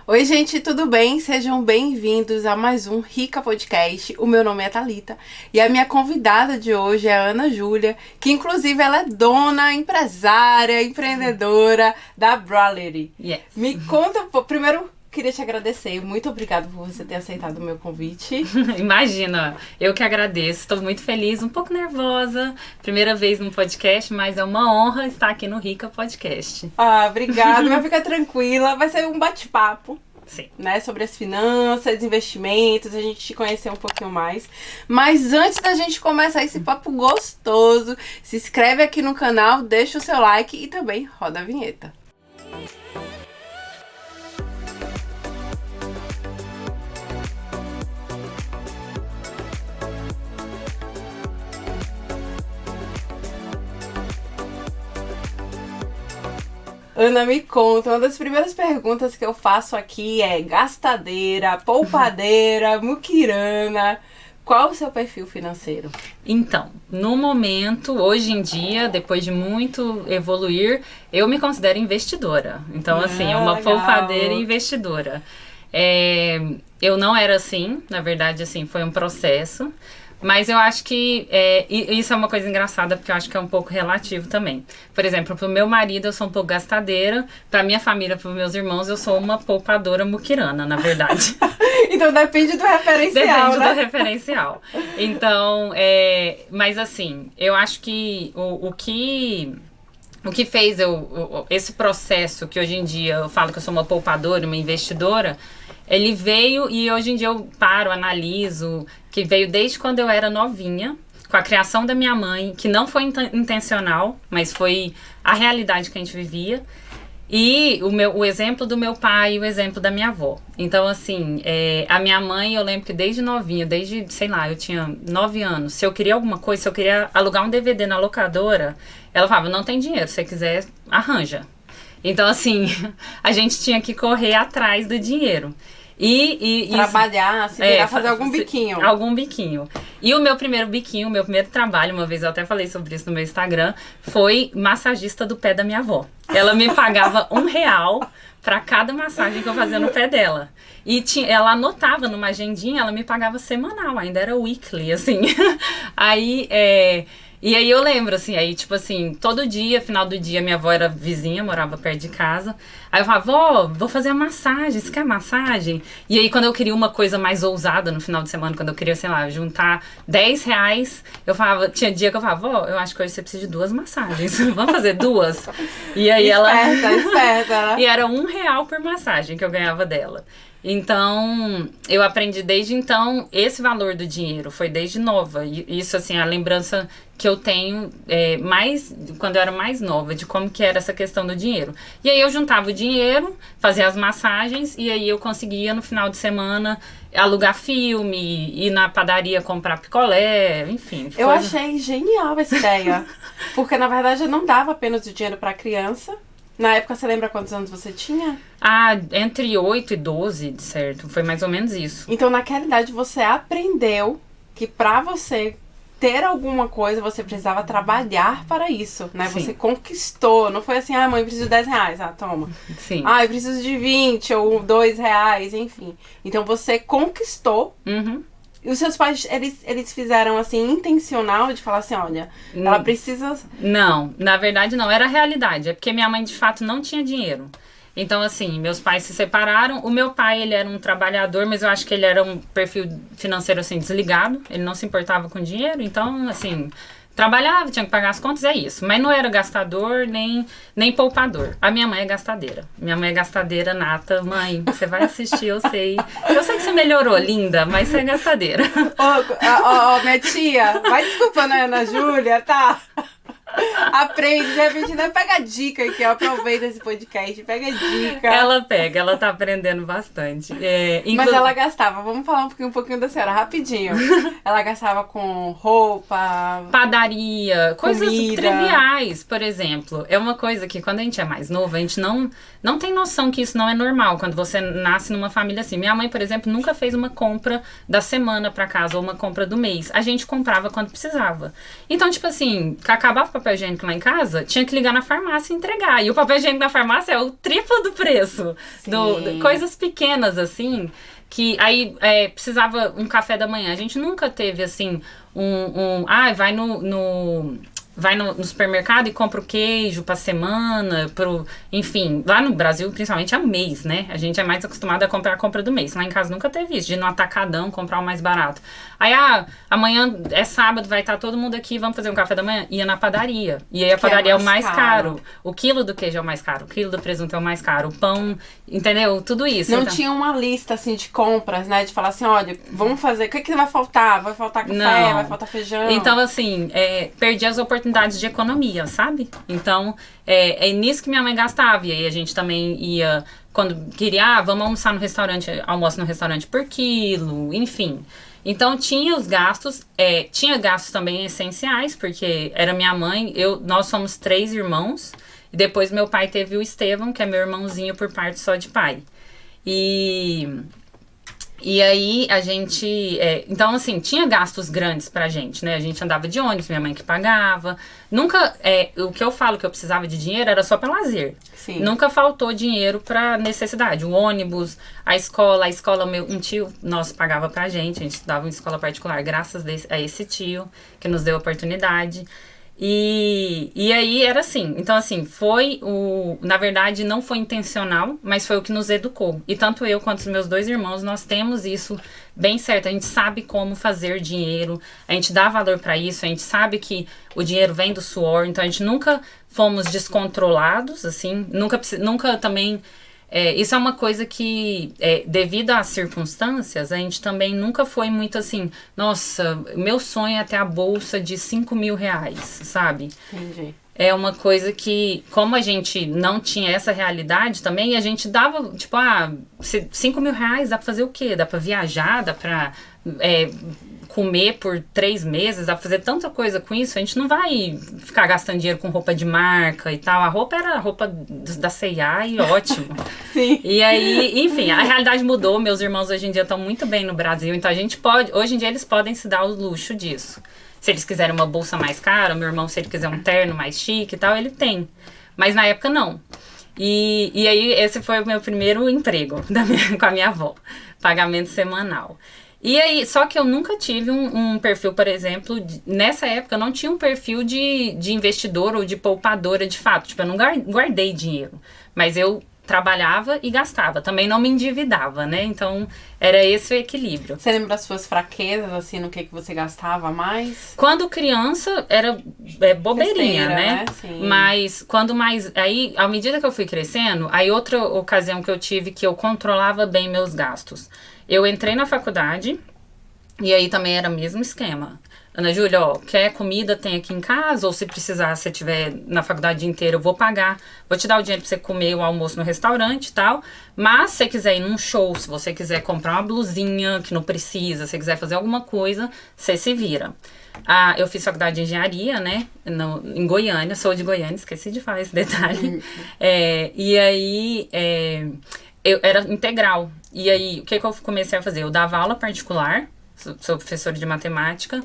Oi, gente, tudo bem? Sejam bem-vindos a mais um Rica Podcast. O meu nome é Thalita e a minha convidada de hoje é a Ana Júlia, que inclusive ela é dona, empresária, empreendedora da Bralery. Yes. Me conta, primeiro queria te agradecer, muito obrigada por você ter aceitado o meu convite. Imagina, eu que agradeço, estou muito feliz, um pouco nervosa, primeira vez no podcast, mas é uma honra estar aqui no Rica Podcast. Ah, obrigada, mas fica tranquila, vai ser um bate-papo. Sim. Né, sobre as finanças, investimentos, a gente te conhecer um pouquinho mais. Mas antes da gente começar esse papo gostoso, se inscreve aqui no canal, deixa o seu like e também roda a vinheta. Ana, me conta, uma das primeiras perguntas que eu faço aqui é gastadeira, poupadeira, muquirana. Qual o seu perfil financeiro? Então, no momento, hoje em dia, depois de muito evoluir, eu me considero investidora. Então, assim, é uma legal. poupadeira e investidora. Eu não era assim, na verdade, assim, foi um processo. Mas eu acho que isso é uma coisa engraçada, porque eu acho que é um pouco relativo também. Por exemplo, pro meu marido eu sou um pouco gastadeira, pra minha família, pros meus irmãos, eu sou uma poupadora muquirana, na verdade. Então depende do referencial, Depende né? do referencial. Então, mas assim, eu acho que o que fez esse processo que hoje em dia eu falo que eu sou uma poupadora, uma investidora, ele veio e hoje em dia eu analiso, que veio desde quando eu era novinha, com a criação da minha mãe, que não foi intencional, mas foi a realidade que a gente vivia. E o exemplo do meu pai e o exemplo da minha avó. Então, assim, a minha mãe, eu lembro que desde novinha, sei lá, eu tinha 9 anos, se eu queria alguma coisa, se eu queria alugar um DVD na locadora, ela falava, não tem dinheiro, se você quiser, arranja. Então, assim, a gente tinha que correr atrás do dinheiro. E trabalhar, se virar, fazer algum biquinho. Algum biquinho. E o meu primeiro biquinho, o meu primeiro trabalho, uma vez eu até falei sobre isso no meu Instagram, foi massagista do pé da minha avó. Ela me pagava R$1 para cada massagem que eu fazia no pé dela. E ela anotava numa agendinha, ela me pagava semanal, ainda era weekly, assim. E aí eu lembro, assim, tipo assim, todo dia, final do dia, minha avó era vizinha, morava perto de casa. Aí eu falava, vó, vou fazer a massagem, você quer massagem? E aí quando eu queria uma coisa mais ousada no final de semana, quando eu queria, sei lá, juntar R$10, tinha dia que eu falava, vó, eu acho que hoje você precisa de 2 massagens, vamos fazer 2? E aí esperta. E era R$1 por massagem que eu ganhava dela. Então, eu aprendi desde então esse valor do dinheiro, foi desde nova. E isso, assim, a lembrança que eu tenho mais quando eu era mais nova, de como que era essa questão do dinheiro. E aí eu juntava o dinheiro, fazia as massagens, e aí eu conseguia no final de semana alugar filme, ir na padaria comprar picolé, enfim. Eu achei genial essa ideia, porque na verdade não dava apenas o dinheiro para criança. Na época, você lembra quantos anos você tinha? Entre 8 e 12, certo? Foi mais ou menos isso. Então, naquela idade, você aprendeu que pra você ter alguma coisa, você precisava trabalhar para isso, né? Sim. Você conquistou, não foi assim, mãe, eu preciso de R$10, toma. Sim. Eu preciso de 20 ou R$2, enfim. Então, você conquistou. Uhum. E os seus pais, eles fizeram assim, intencional, de falar assim, olha, ela precisa... Não, na verdade não, era a realidade. É porque minha mãe, de fato, não tinha dinheiro. Então, assim, meus pais se separaram. O meu pai, ele era um trabalhador, mas eu acho que ele era um perfil financeiro, assim, desligado. Ele não se importava com dinheiro. Então, assim, trabalhava, tinha que pagar as contas, é isso. Mas não era gastador, nem poupador. A minha mãe é gastadeira. Minha mãe é gastadeira nata. Mãe, você vai assistir, eu sei. Eu sei que você melhorou, linda, mas você é gastadeira. Minha tia, vai desculpando a Ana Júlia, tá? Aprende, de repente, né? Pega a dica aqui, ó. Aproveita esse podcast, pega a dica. Ela tá aprendendo bastante. Mas ela gastava, vamos falar um pouquinho da senhora, rapidinho. Ela gastava com roupa, padaria, coisas comida. Triviais, por exemplo. É uma coisa que quando a gente é mais novo, a gente não tem noção que isso não é normal quando você nasce numa família assim. Minha mãe, por exemplo, nunca fez uma compra da semana pra casa ou uma compra do mês. A gente comprava quando precisava. Então, tipo assim, acabava o papel papel higiênico lá em casa, tinha que ligar na farmácia e entregar. E o papel higiênico na farmácia é o triplo do preço. Coisas pequenas, assim, que aí precisava um café da manhã. A gente nunca teve, assim, vai no supermercado e compra o queijo pra semana, enfim, lá no Brasil, principalmente é mês, né? A gente é mais acostumado a comprar a compra do mês. Lá em casa nunca teve isso, de ir no atacadão comprar o mais barato. Aí, amanhã é sábado, vai estar todo mundo aqui, vamos fazer um café da manhã? Ia na padaria. E aí a padaria é o mais caro. O quilo do queijo é o mais caro, o quilo do presunto é o mais caro, o pão, entendeu? Tudo isso. Não tinha uma lista, assim, de compras, né? De falar assim, olha, vamos fazer, o que vai faltar? Vai faltar café, vai faltar feijão? Então, assim, perdi as oportunidades de economia, sabe? Então, é nisso que minha mãe gastava. E aí a gente também ia, quando queria, vamos almoçar no restaurante, almoço no restaurante por quilo, enfim. Então, tinha os gastos, tinha gastos também essenciais, porque era minha mãe, nós somos 3 irmãos, e depois meu pai teve o Estevão, que é meu irmãozinho por parte só de pai. E aí a gente, então assim, tinha gastos grandes pra gente, né? A gente andava de ônibus, minha mãe que pagava. Nunca, o que eu falo que eu precisava de dinheiro era só pra lazer. Sim. Nunca faltou dinheiro pra necessidade. O ônibus, a escola, um tio nosso pagava pra gente estudava em escola particular, graças a esse tio que nos deu a oportunidade. E aí era assim, então assim, na verdade não foi intencional, mas foi o que nos educou. E tanto eu quanto os meus 2 irmãos, nós temos isso bem certo. A gente sabe como fazer dinheiro, a gente dá valor para isso, a gente sabe que o dinheiro vem do suor, então a gente nunca fomos descontrolados, assim, nunca também... isso é uma coisa que, devido às circunstâncias, a gente também nunca foi muito assim, nossa, meu sonho é ter a bolsa de 5 mil reais, sabe? Entendi. É uma coisa que, como a gente não tinha essa realidade também, a gente dava, tipo, 5 mil reais dá pra fazer o quê? Dá pra viajar, dá pra comer por 3 meses, dá pra fazer tanta coisa com isso, a gente não vai ficar gastando dinheiro com roupa de marca e tal. A roupa era a roupa da C&A e ótimo. Sim. E aí, enfim, a realidade mudou, meus irmãos hoje em dia estão muito bem no Brasil, então a gente pode, hoje em dia eles podem se dar o luxo disso. Se eles quiserem uma bolsa mais cara, meu irmão, se ele quiser um terno mais chique e tal, ele tem. Mas na época não. E aí esse foi o meu primeiro emprego com a minha avó, pagamento semanal. E aí, só que eu nunca tive um perfil, por exemplo, nessa época eu não tinha um perfil de investidor ou de poupadora de fato. Tipo, eu não guardei dinheiro, mas eu trabalhava e gastava. Também não me endividava, né? Então, era esse o equilíbrio. Você lembra das suas fraquezas, assim, no que você gastava mais? Quando criança, era bobeirinha, Besteira, né? Sim. Mas, quando mais... Aí, à medida que eu fui crescendo, aí outra ocasião que eu tive que eu controlava bem meus gastos. Eu entrei na faculdade e aí também era o mesmo esquema. Ana Júlia, quer comida, tem aqui em casa, ou se precisar, se estiver na faculdade o dia inteiro, eu vou pagar. Vou te dar o dinheiro pra você comer o almoço no restaurante e tal. Mas se você quiser ir num show, se você quiser comprar uma blusinha que não precisa, se você quiser fazer alguma coisa, você se vira. Eu fiz faculdade de engenharia, né, em Goiânia, sou de Goiânia, esqueci de falar esse detalhe. E aí... eu era integral. E aí, o que eu comecei a fazer? Eu dava aula particular, sou professora de matemática,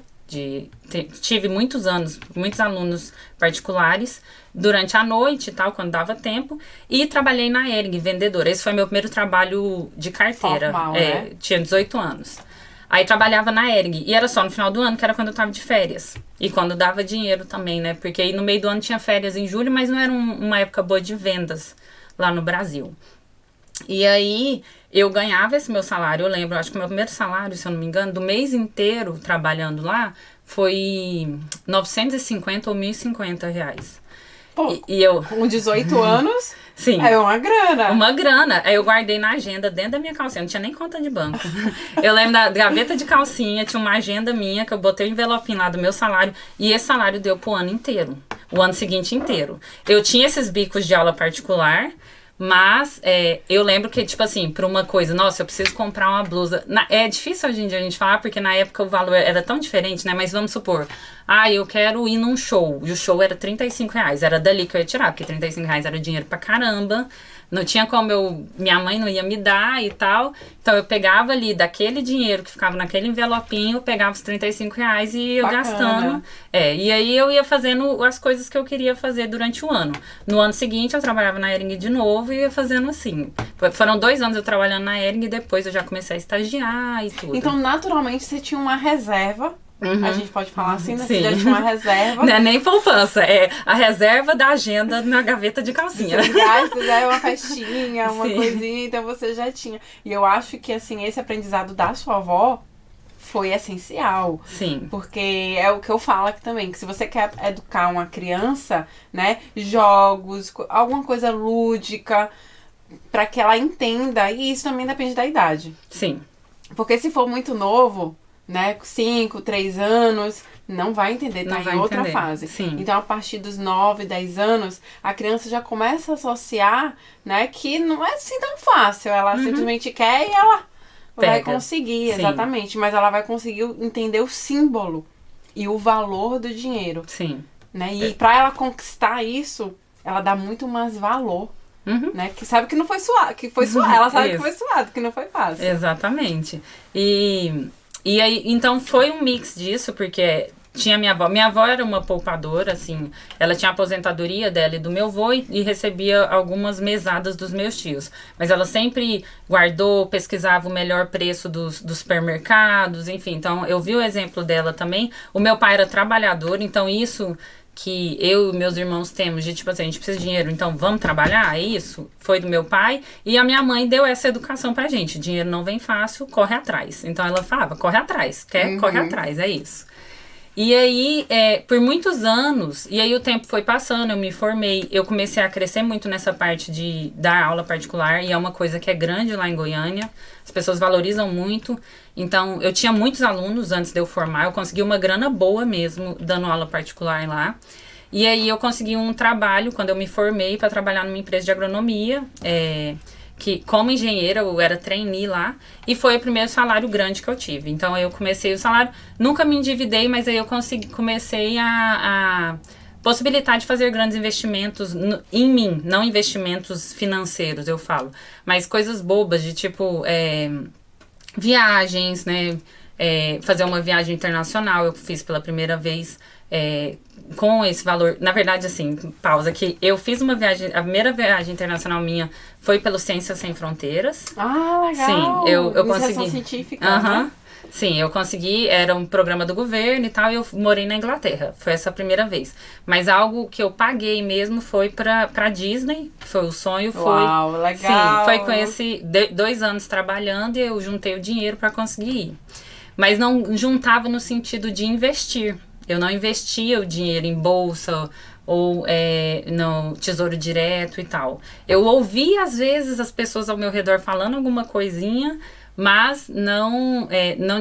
tive muitos anos, muitos alunos particulares, durante a noite e tal, quando dava tempo, e trabalhei na ERG, vendedora. Esse foi meu primeiro trabalho de carteira. Formal, né? Tinha 18 anos. Aí trabalhava na ERG, e era só no final do ano, que era quando eu tava de férias. E quando dava dinheiro também, né? Porque aí no meio do ano tinha férias em julho, mas não era uma época boa de vendas lá no Brasil. E aí, eu ganhava esse meu salário, eu lembro, acho que o meu primeiro salário, se eu não me engano, do mês inteiro trabalhando lá, foi 950 ou 1.050 reais. Pô, e eu... com 18 anos, sim, é uma grana. Uma grana. Aí eu guardei na agenda, dentro da minha calcinha, não tinha nem conta de banco. Eu lembro da gaveta de calcinha, tinha uma agenda minha, que eu botei o envelopinho lá do meu salário, e esse salário deu pro ano inteiro, o ano seguinte inteiro. Eu tinha esses bicos de aula particular, mas eu lembro que, tipo assim, pra uma coisa, nossa, eu preciso comprar uma blusa. É difícil hoje em dia a gente falar, porque na época o valor era tão diferente, né? Mas vamos supor, eu quero ir num show, e o show era R$35. Era dali que eu ia tirar, porque R$35 era dinheiro pra caramba. Não tinha como minha mãe não ia me dar e tal. Então eu pegava ali daquele dinheiro que ficava naquele envelopinho, eu pegava os R$ 35 e ia Bacana. gastando. E aí eu ia fazendo as coisas que eu queria fazer durante o ano. No ano seguinte eu trabalhava na Hering de novo e ia fazendo assim. Foram 2 anos eu trabalhando na Hering e depois eu já comecei a estagiar e tudo. Então, naturalmente, você tinha uma reserva. A gente pode falar assim, né? Sim. Você já tinha uma reserva. Não é nem poupança, é a reserva da agenda na gaveta de calcinha. Seus gastos, uma festinha, uma Sim. coisinha, então você já tinha. E eu acho que, assim, esse aprendizado da sua avó foi essencial. Sim. Porque é o que eu falo aqui também, que se você quer educar uma criança, né, jogos, alguma coisa lúdica, para que ela entenda, e isso também depende da idade. Sim. Porque se for muito novo, né, 5, 3 anos, não vai entender, tá Não vai em outra entender. fase. Sim. Então, a partir dos 9, 10 anos, a criança já começa a associar, né, que não é assim tão fácil. Ela simplesmente quer e ela vai Pega. conseguir, Sim. exatamente. Mas ela vai conseguir entender o símbolo e o valor do dinheiro, Sim. né? E pra ela conquistar isso, ela dá muito mais valor. Né? Que sabe que não foi suado, que foi suado. Ela sabe que Isso. foi suado, que não foi fácil. Exatamente. E aí, então foi um mix disso, porque tinha minha avó. Minha avó era uma poupadora, assim, ela tinha a aposentadoria dela e do meu avô e recebia algumas mesadas dos meus tios. Mas ela sempre guardou, pesquisava o melhor preço dos supermercados, enfim. Então, eu vi o exemplo dela também. O meu pai era trabalhador, então isso que eu e meus irmãos temos de tipo assim, a gente precisa de dinheiro, então vamos trabalhar, é isso? Foi do meu pai e a minha mãe deu essa educação pra gente, dinheiro não vem fácil, corre atrás. Então ela falava, corre atrás, corre atrás, é isso. E aí, por muitos anos, e aí o tempo foi passando, eu me formei, eu comecei a crescer muito nessa parte de dar aula particular, e é uma coisa que é grande lá em Goiânia, as pessoas valorizam muito, então eu tinha muitos alunos antes de eu formar, eu consegui uma grana boa mesmo, dando aula particular lá, e aí eu consegui um trabalho, quando eu me formei, para trabalhar numa empresa de agronomia, que como engenheira eu era trainee lá e foi o primeiro salário grande que eu tive. Então eu comecei o salário, nunca me endividei, mas aí eu comecei a possibilitar de fazer grandes investimentos em mim, não investimentos financeiros, eu falo, mas coisas bobas de tipo viagens, né? Fazer uma viagem internacional, eu fiz pela primeira vez com esse valor. Na verdade, assim, pausa aqui. Eu fiz uma viagem, a primeira viagem internacional minha foi pelo Ciências Sem Fronteiras. Ah, legal! Sim, eu Iniciação consegui. científica, né? Sim, eu consegui, era um programa do governo e tal, e eu morei na Inglaterra. Foi essa a primeira vez. Mas algo que eu paguei mesmo foi pra Disney, foi o sonho, foi... Uau, legal! Sim, foi com esse 2 anos trabalhando e eu juntei o dinheiro pra conseguir ir. Mas não juntava no sentido de investir. Eu não investia o dinheiro em bolsa ou no Tesouro Direto e tal. Eu ouvia, às vezes, as pessoas ao meu redor falando alguma coisinha, mas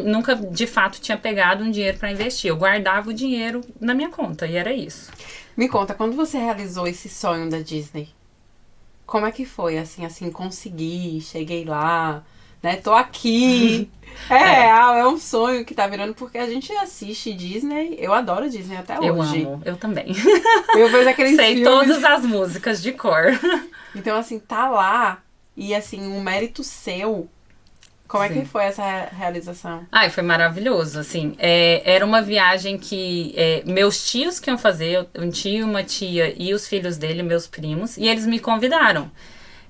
nunca, de fato, tinha pegado um dinheiro para investir. Eu guardava o dinheiro na minha conta e era isso. Me conta, quando você realizou esse sonho da Disney, como é que foi? Assim, consegui, cheguei lá... Né? Tô aqui. É real, é um sonho que tá virando, porque a gente assiste Disney. Eu adoro Disney até Eu hoje. amo, eu também. Eu vejo aqueles Sei filmes. todas as músicas de cor. Então, assim, tá lá e, assim, um mérito seu. Como é que foi essa realização? Foi maravilhoso, assim. Era uma viagem que meus tios que iam fazer, um tio, uma tia e os filhos dele, meus primos, e eles me convidaram.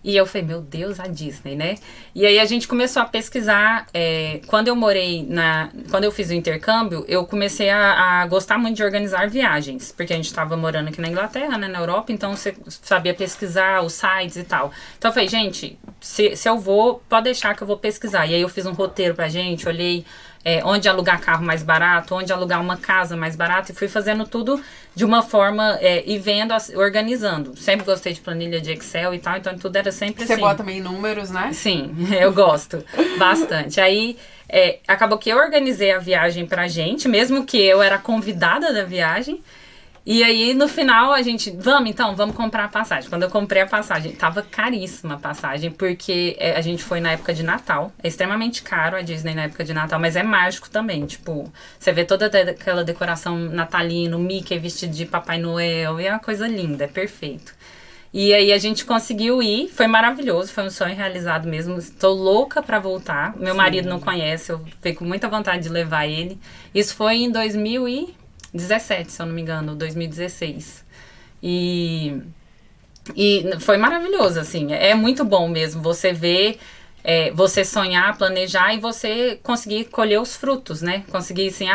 E eu falei, meu Deus, a Disney, né? E aí a gente começou a pesquisar. Quando eu fiz o intercâmbio, eu comecei a gostar muito de organizar viagens. Porque a gente estava morando aqui na Inglaterra, né, na Europa, então você sabia pesquisar os sites e tal. Então eu falei, gente, se eu vou, pode deixar que eu vou pesquisar. E aí eu fiz um roteiro pra gente, olhei onde alugar carro mais barato, onde alugar uma casa mais barata, e fui fazendo tudo de uma forma, e vendo, organizando. Sempre gostei de planilha de Excel e tal, então tudo era sempre assim. Você bota também números, né? Sim, eu gosto bastante. Aí, acabou que eu organizei a viagem pra gente, mesmo que eu era convidada da viagem. E aí, no final, a gente... Vamos comprar a passagem. Quando eu comprei a passagem, tava caríssima a passagem, porque a gente foi na época de Natal. É extremamente caro a Disney na época de Natal, mas é mágico também. Tipo, você vê toda aquela decoração natalina, o Mickey vestido de Papai Noel, e é uma coisa linda, é perfeito. E aí a gente conseguiu ir, foi maravilhoso, foi um sonho realizado mesmo. Estou louca para voltar. Meu marido não conhece, eu fiquei com muita vontade de levar ele. Isso foi em 2017, se eu não me engano, 2016. E foi maravilhoso, assim. É muito bom mesmo você ver, você sonhar, planejar e você conseguir colher os frutos, né? Conseguir, assim,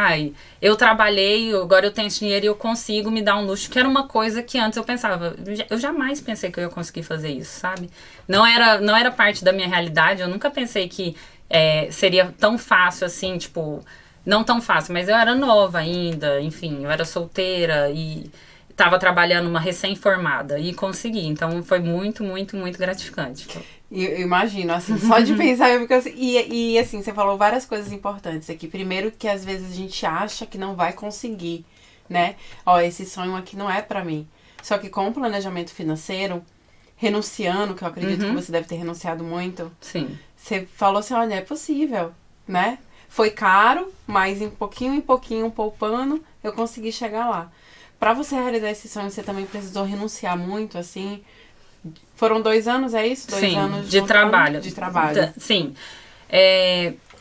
eu trabalhei, agora eu tenho esse dinheiro e eu consigo me dar um luxo, que era uma coisa que antes eu pensava, eu jamais pensei que eu ia conseguir fazer isso, sabe? Não era parte da minha realidade, eu nunca pensei que seria tão fácil, assim, tipo, não tão fácil, mas eu era nova ainda, enfim, eu era solteira e estava trabalhando uma recém-formada e consegui. Então, foi muito, muito, muito gratificante. Eu imagino, assim, só de pensar, eu fico assim, e assim, você falou várias coisas importantes aqui. Primeiro que às vezes a gente acha que não vai conseguir, né? Esse sonho aqui não é pra mim. Só que com o planejamento financeiro, renunciando, que eu acredito que você deve ter renunciado muito. Sim. Você falou assim, olha, é possível, né? Foi caro, mas em pouquinho, poupando, eu consegui chegar lá. Pra você realizar esse sonho, você também precisou renunciar muito, assim? Foram 2 anos, é isso? 2 Sim, anos de trabalho. De trabalho. Sim.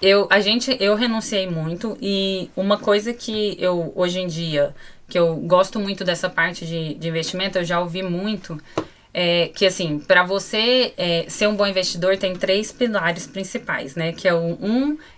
Eu renunciei muito e uma coisa que eu, hoje em dia, que eu gosto muito dessa parte de investimento, eu já ouvi muito, que assim, para você ser um bom investidor tem 3 pilares principais, né? Que é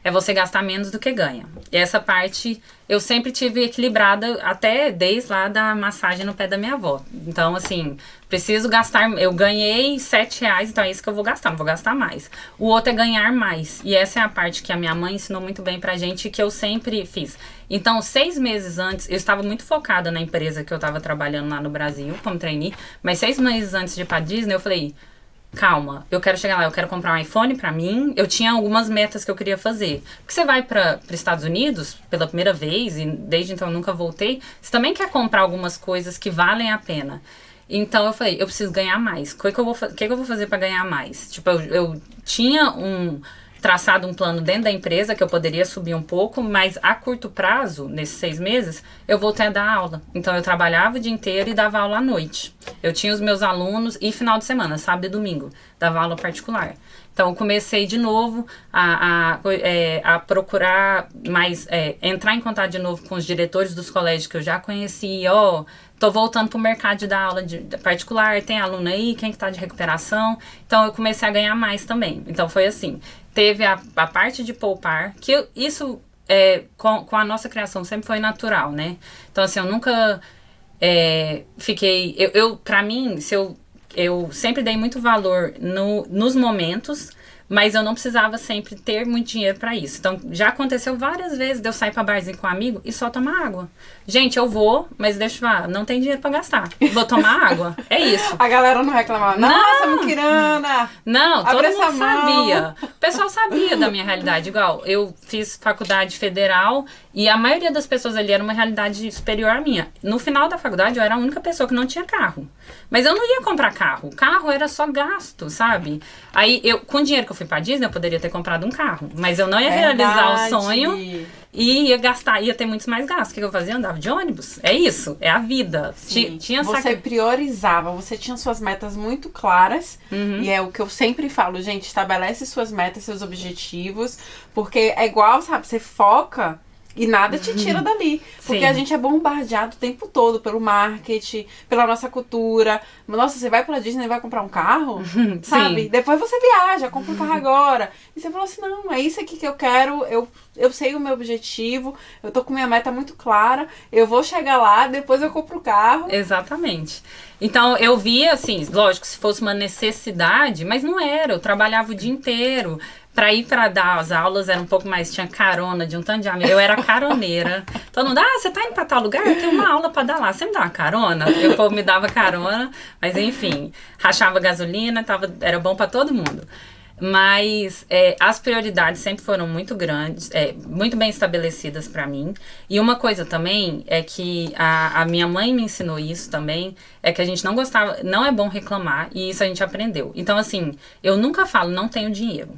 é você gastar menos do que ganha. E essa parte eu sempre tive equilibrada até desde lá da massagem no pé da minha avó. Então, assim, preciso gastar. Eu ganhei R$7, então é isso que eu vou gastar, não vou gastar mais. O outro é ganhar mais. E essa é a parte que a minha mãe ensinou muito bem pra gente, que eu sempre fiz. Então, 6 meses antes, eu estava muito focada na empresa que eu estava trabalhando lá no Brasil, como trainee, mas 6 meses antes de ir pra Disney, eu falei, calma, eu quero chegar lá, eu quero comprar um iPhone pra mim, eu tinha algumas metas que eu queria fazer. Porque você vai para os Estados Unidos pela primeira vez, e desde então eu nunca voltei, você também quer comprar algumas coisas que valem a pena. Então eu falei, eu preciso ganhar mais. O que eu vou fazer para ganhar mais? Tipo, eu tinha traçado um plano dentro da empresa que eu poderia subir um pouco, mas a curto prazo, nesses 6 meses, eu voltei a dar aula. Então eu trabalhava o dia inteiro e dava aula à noite. Eu tinha os meus alunos e final de semana, sábado e domingo, dava aula particular. Então eu comecei de novo a procurar mais, entrar em contato de novo com os diretores dos colégios que eu já conhecia, tô voltando pro mercado de dar aula de particular, tem aluno aí, quem que tá de recuperação? Então eu comecei a ganhar mais também. Então foi assim, teve a parte de poupar, que isso com a nossa criação sempre foi natural, né? Então assim, eu nunca fiquei... Pra mim, eu sempre dei muito valor nos momentos, mas eu não precisava sempre ter muito dinheiro pra isso. Então, já aconteceu várias vezes de eu sair pra barzinho com um amigo e só tomar água. Gente, eu vou, mas deixa eu falar, não tem dinheiro pra gastar. Vou tomar água. É isso. A galera não reclamava. Nossa, muquirana! Não, todo abre mundo essa sabia. mão. O pessoal sabia da minha realidade. Igual, eu fiz faculdade federal e a maioria das pessoas ali era uma realidade superior à minha. No final da faculdade, eu era a única pessoa que não tinha carro. Mas eu não ia comprar carro. Carro era só gasto, sabe? Aí, com o dinheiro que eu fui pra Disney, eu poderia ter comprado um carro. Mas eu não ia realizar o sonho e ia ter muitos mais gastos. O que eu fazia? Eu andava de ônibus. É isso, é a vida. Você priorizava, você tinha suas metas muito claras. E é o que eu sempre falo, gente, estabelece suas metas, seus objetivos. Porque é igual, sabe, você foca... E nada te tira dali. Porque a gente é bombardeado o tempo todo pelo marketing, pela nossa cultura. Nossa, você vai pra Disney e vai comprar um carro? Sabe? Sim. Depois você viaja, compra um carro agora. E você falou assim, não, é isso aqui que eu quero. Eu sei o meu objetivo. Eu tô com minha meta muito clara. Eu vou chegar lá, depois eu compro o carro. Exatamente. Então, eu via, assim, lógico, se fosse uma necessidade, mas não era. Eu trabalhava o dia inteiro. Pra ir pra dar as aulas era um pouco mais, tinha carona de um tanto de amigo. Eu era caroneira. Todo mundo, você tá indo pra tal lugar? Eu tenho uma aula pra dar lá. Você me dá uma carona? O povo me dava carona, mas enfim, rachava gasolina, era bom pra todo mundo. Mas as prioridades sempre foram muito grandes, muito bem estabelecidas pra mim. E uma coisa também é que a minha mãe me ensinou isso também, é que a gente não gostava, não é bom reclamar, e isso a gente aprendeu. Então assim, eu nunca falo, não tenho dinheiro.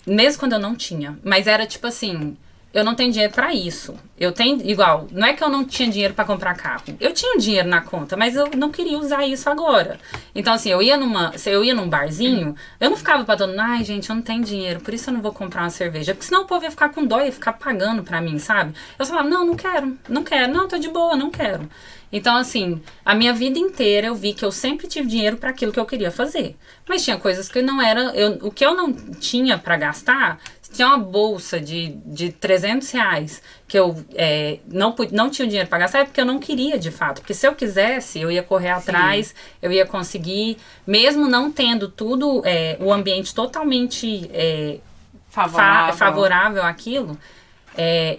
Mesmo quando eu não tinha. Mas era tipo assim, eu não tenho dinheiro pra isso. Eu tenho, igual, não é que eu não tinha dinheiro pra comprar carro. Eu tinha um dinheiro na conta, mas eu não queria usar isso agora. Então, assim, se eu ia num barzinho, eu não ficava pra todo mundo, ai, gente, eu não tenho dinheiro, por isso eu não vou comprar uma cerveja. Porque senão o povo ia ficar com dó, ia ficar pagando pra mim, sabe? Eu falava, não quero, não, tô de boa, não quero. Então, assim, a minha vida inteira eu vi que eu sempre tive dinheiro para aquilo que eu queria fazer. Mas tinha coisas que não era... o que eu não tinha para gastar, tinha uma bolsa de R$ 300 que eu não tinha dinheiro para gastar, é porque eu não queria, de fato. Porque se eu quisesse, eu ia correr atrás, eu ia conseguir, mesmo não tendo tudo, o ambiente totalmente favorável àquilo...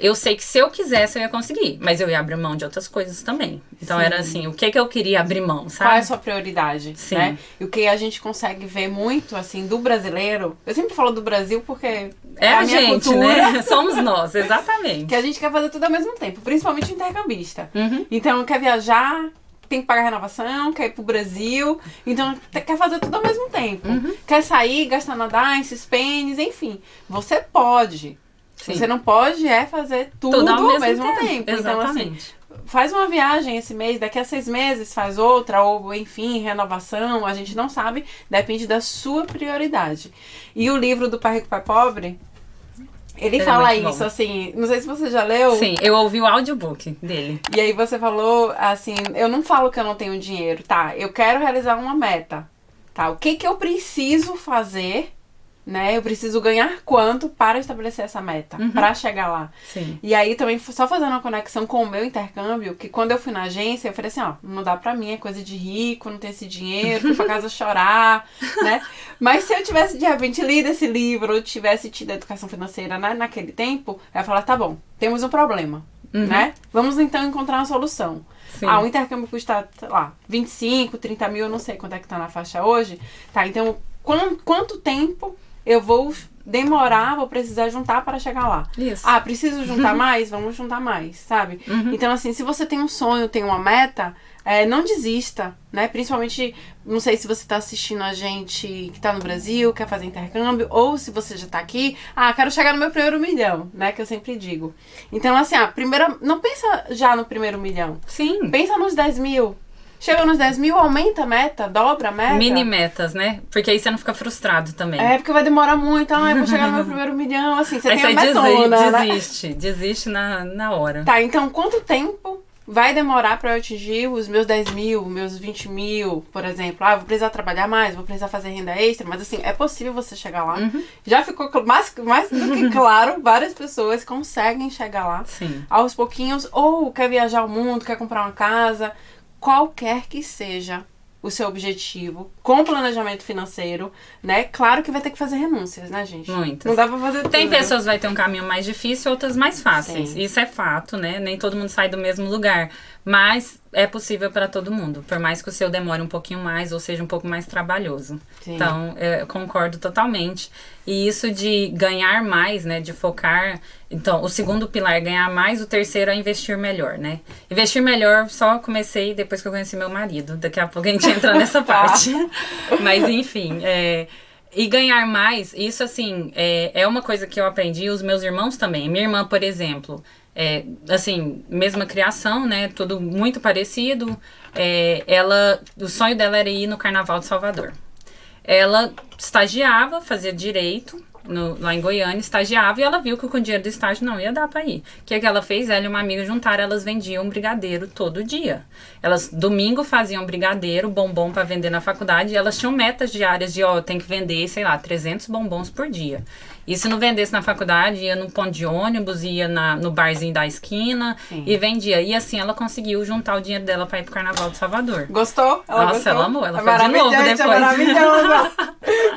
eu sei que se eu quisesse eu ia conseguir, mas eu ia abrir mão de outras coisas também. Então era assim, o que eu queria abrir mão, sabe? Qual é a sua prioridade, Sim. Né? E o que a gente consegue ver muito, assim, do brasileiro... Eu sempre falo do Brasil porque é a minha gente, cultura, né? Somos nós, exatamente. Que a gente quer fazer tudo ao mesmo tempo, principalmente o intercambista. Uhum. Então, quer viajar... Tem que pagar renovação, quer ir pro Brasil, então quer fazer tudo ao mesmo tempo. Uhum. Quer sair, gastar na Dice, Pennies, enfim. Você pode. Sim. Você não pode fazer tudo ao mesmo tempo. Exatamente. Então, assim, faz uma viagem esse mês, daqui a 6 meses faz outra, ou enfim, renovação, a gente não sabe, depende da sua prioridade. E o livro do Pai Rico, Pai Pobre, ele fala isso, bom. Assim, não sei se você já leu. Sim, eu ouvi o audiobook dele. E aí você falou, assim, eu não falo que eu não tenho dinheiro, tá? Eu quero realizar uma meta, tá? O que eu preciso fazer, né? Eu preciso ganhar quanto para estabelecer essa meta, para chegar lá. Sim. E aí também, só fazendo uma conexão com o meu intercâmbio, que quando eu fui na agência, eu falei assim, ó, não dá pra mim, é coisa de rico, não tem esse dinheiro, fui pra casa chorar, né? Mas se eu tivesse, de repente, lido esse livro, ou tivesse tido educação financeira naquele tempo, eu ia falar, tá bom, temos um problema, né? Vamos então encontrar uma solução. Sim. O intercâmbio custa, sei lá, 25, 30 mil, eu não sei quanto é que tá na faixa hoje. Tá, então, quanto tempo eu vou demorar, vou precisar juntar para chegar lá? Isso. Preciso juntar mais? Vamos juntar mais, sabe? Então, assim, se você tem um sonho, tem uma meta, não desista, né? Principalmente, não sei se você tá assistindo a gente que tá no Brasil, quer fazer intercâmbio, ou se você já tá aqui, quero chegar no meu primeiro milhão, né? Que eu sempre digo. Então, assim, não pensa já no primeiro milhão. Sim. Pensa nos 10 mil. Chega nos 10 mil, aumenta a meta, dobra a meta. Mini metas, né? Porque aí você não fica frustrado também. Porque vai demorar muito. Eu vou chegar no meu primeiro milhão, assim, você tem a metona, desiste na hora. Tá, então quanto tempo vai demorar pra eu atingir os meus 10 mil, meus 20 mil, por exemplo? Vou precisar trabalhar mais, vou precisar fazer renda extra, mas assim, é possível você chegar lá. Já ficou mais do que claro, várias pessoas conseguem chegar lá. Sim. Aos pouquinhos, ou quer viajar ao mundo, quer comprar uma casa... Qualquer que seja o seu objetivo, com planejamento financeiro, né? Claro que vai ter que fazer renúncias, né, gente? Muitas. Não dá pra fazer tudo. Tem pessoas que vai ter um caminho mais difícil, outras mais fáceis. Sim. Isso é fato, né? Nem todo mundo sai do mesmo lugar. Mas é possível para todo mundo. Por mais que o seu demore um pouquinho mais ou seja um pouco mais trabalhoso. Sim. Então, eu concordo totalmente. E isso de ganhar mais, né? De focar... Então, o segundo pilar é ganhar mais, o terceiro é investir melhor, né? Investir melhor, só comecei depois que eu conheci meu marido. Daqui a pouco a gente entra nessa parte. Mas, enfim... E ganhar mais, isso assim, é uma coisa que eu aprendi, os meus irmãos também. Minha irmã, por exemplo, assim, mesma criação, né? Tudo muito parecido. O sonho dela era ir no Carnaval de Salvador. Ela estagiava, fazia direito lá em Goiânia, estagiava, e ela viu que com o dinheiro do estágio não ia dar pra ir. O que ela fez? Ela e uma amiga juntaram, elas vendiam brigadeiro todo dia. Elas, domingo, faziam brigadeiro, bombom pra vender na faculdade, e elas tinham metas diárias de, eu tenho que vender, sei lá, 300 bombons por dia. E se não vendesse na faculdade, ia no ponto de ônibus, ia no barzinho da esquina. Sim. E vendia. E assim ela conseguiu juntar o dinheiro dela pra ir pro Carnaval de Salvador. Gostou? Nossa, ela amou. Ela foi de novo depois. É maravilhoso.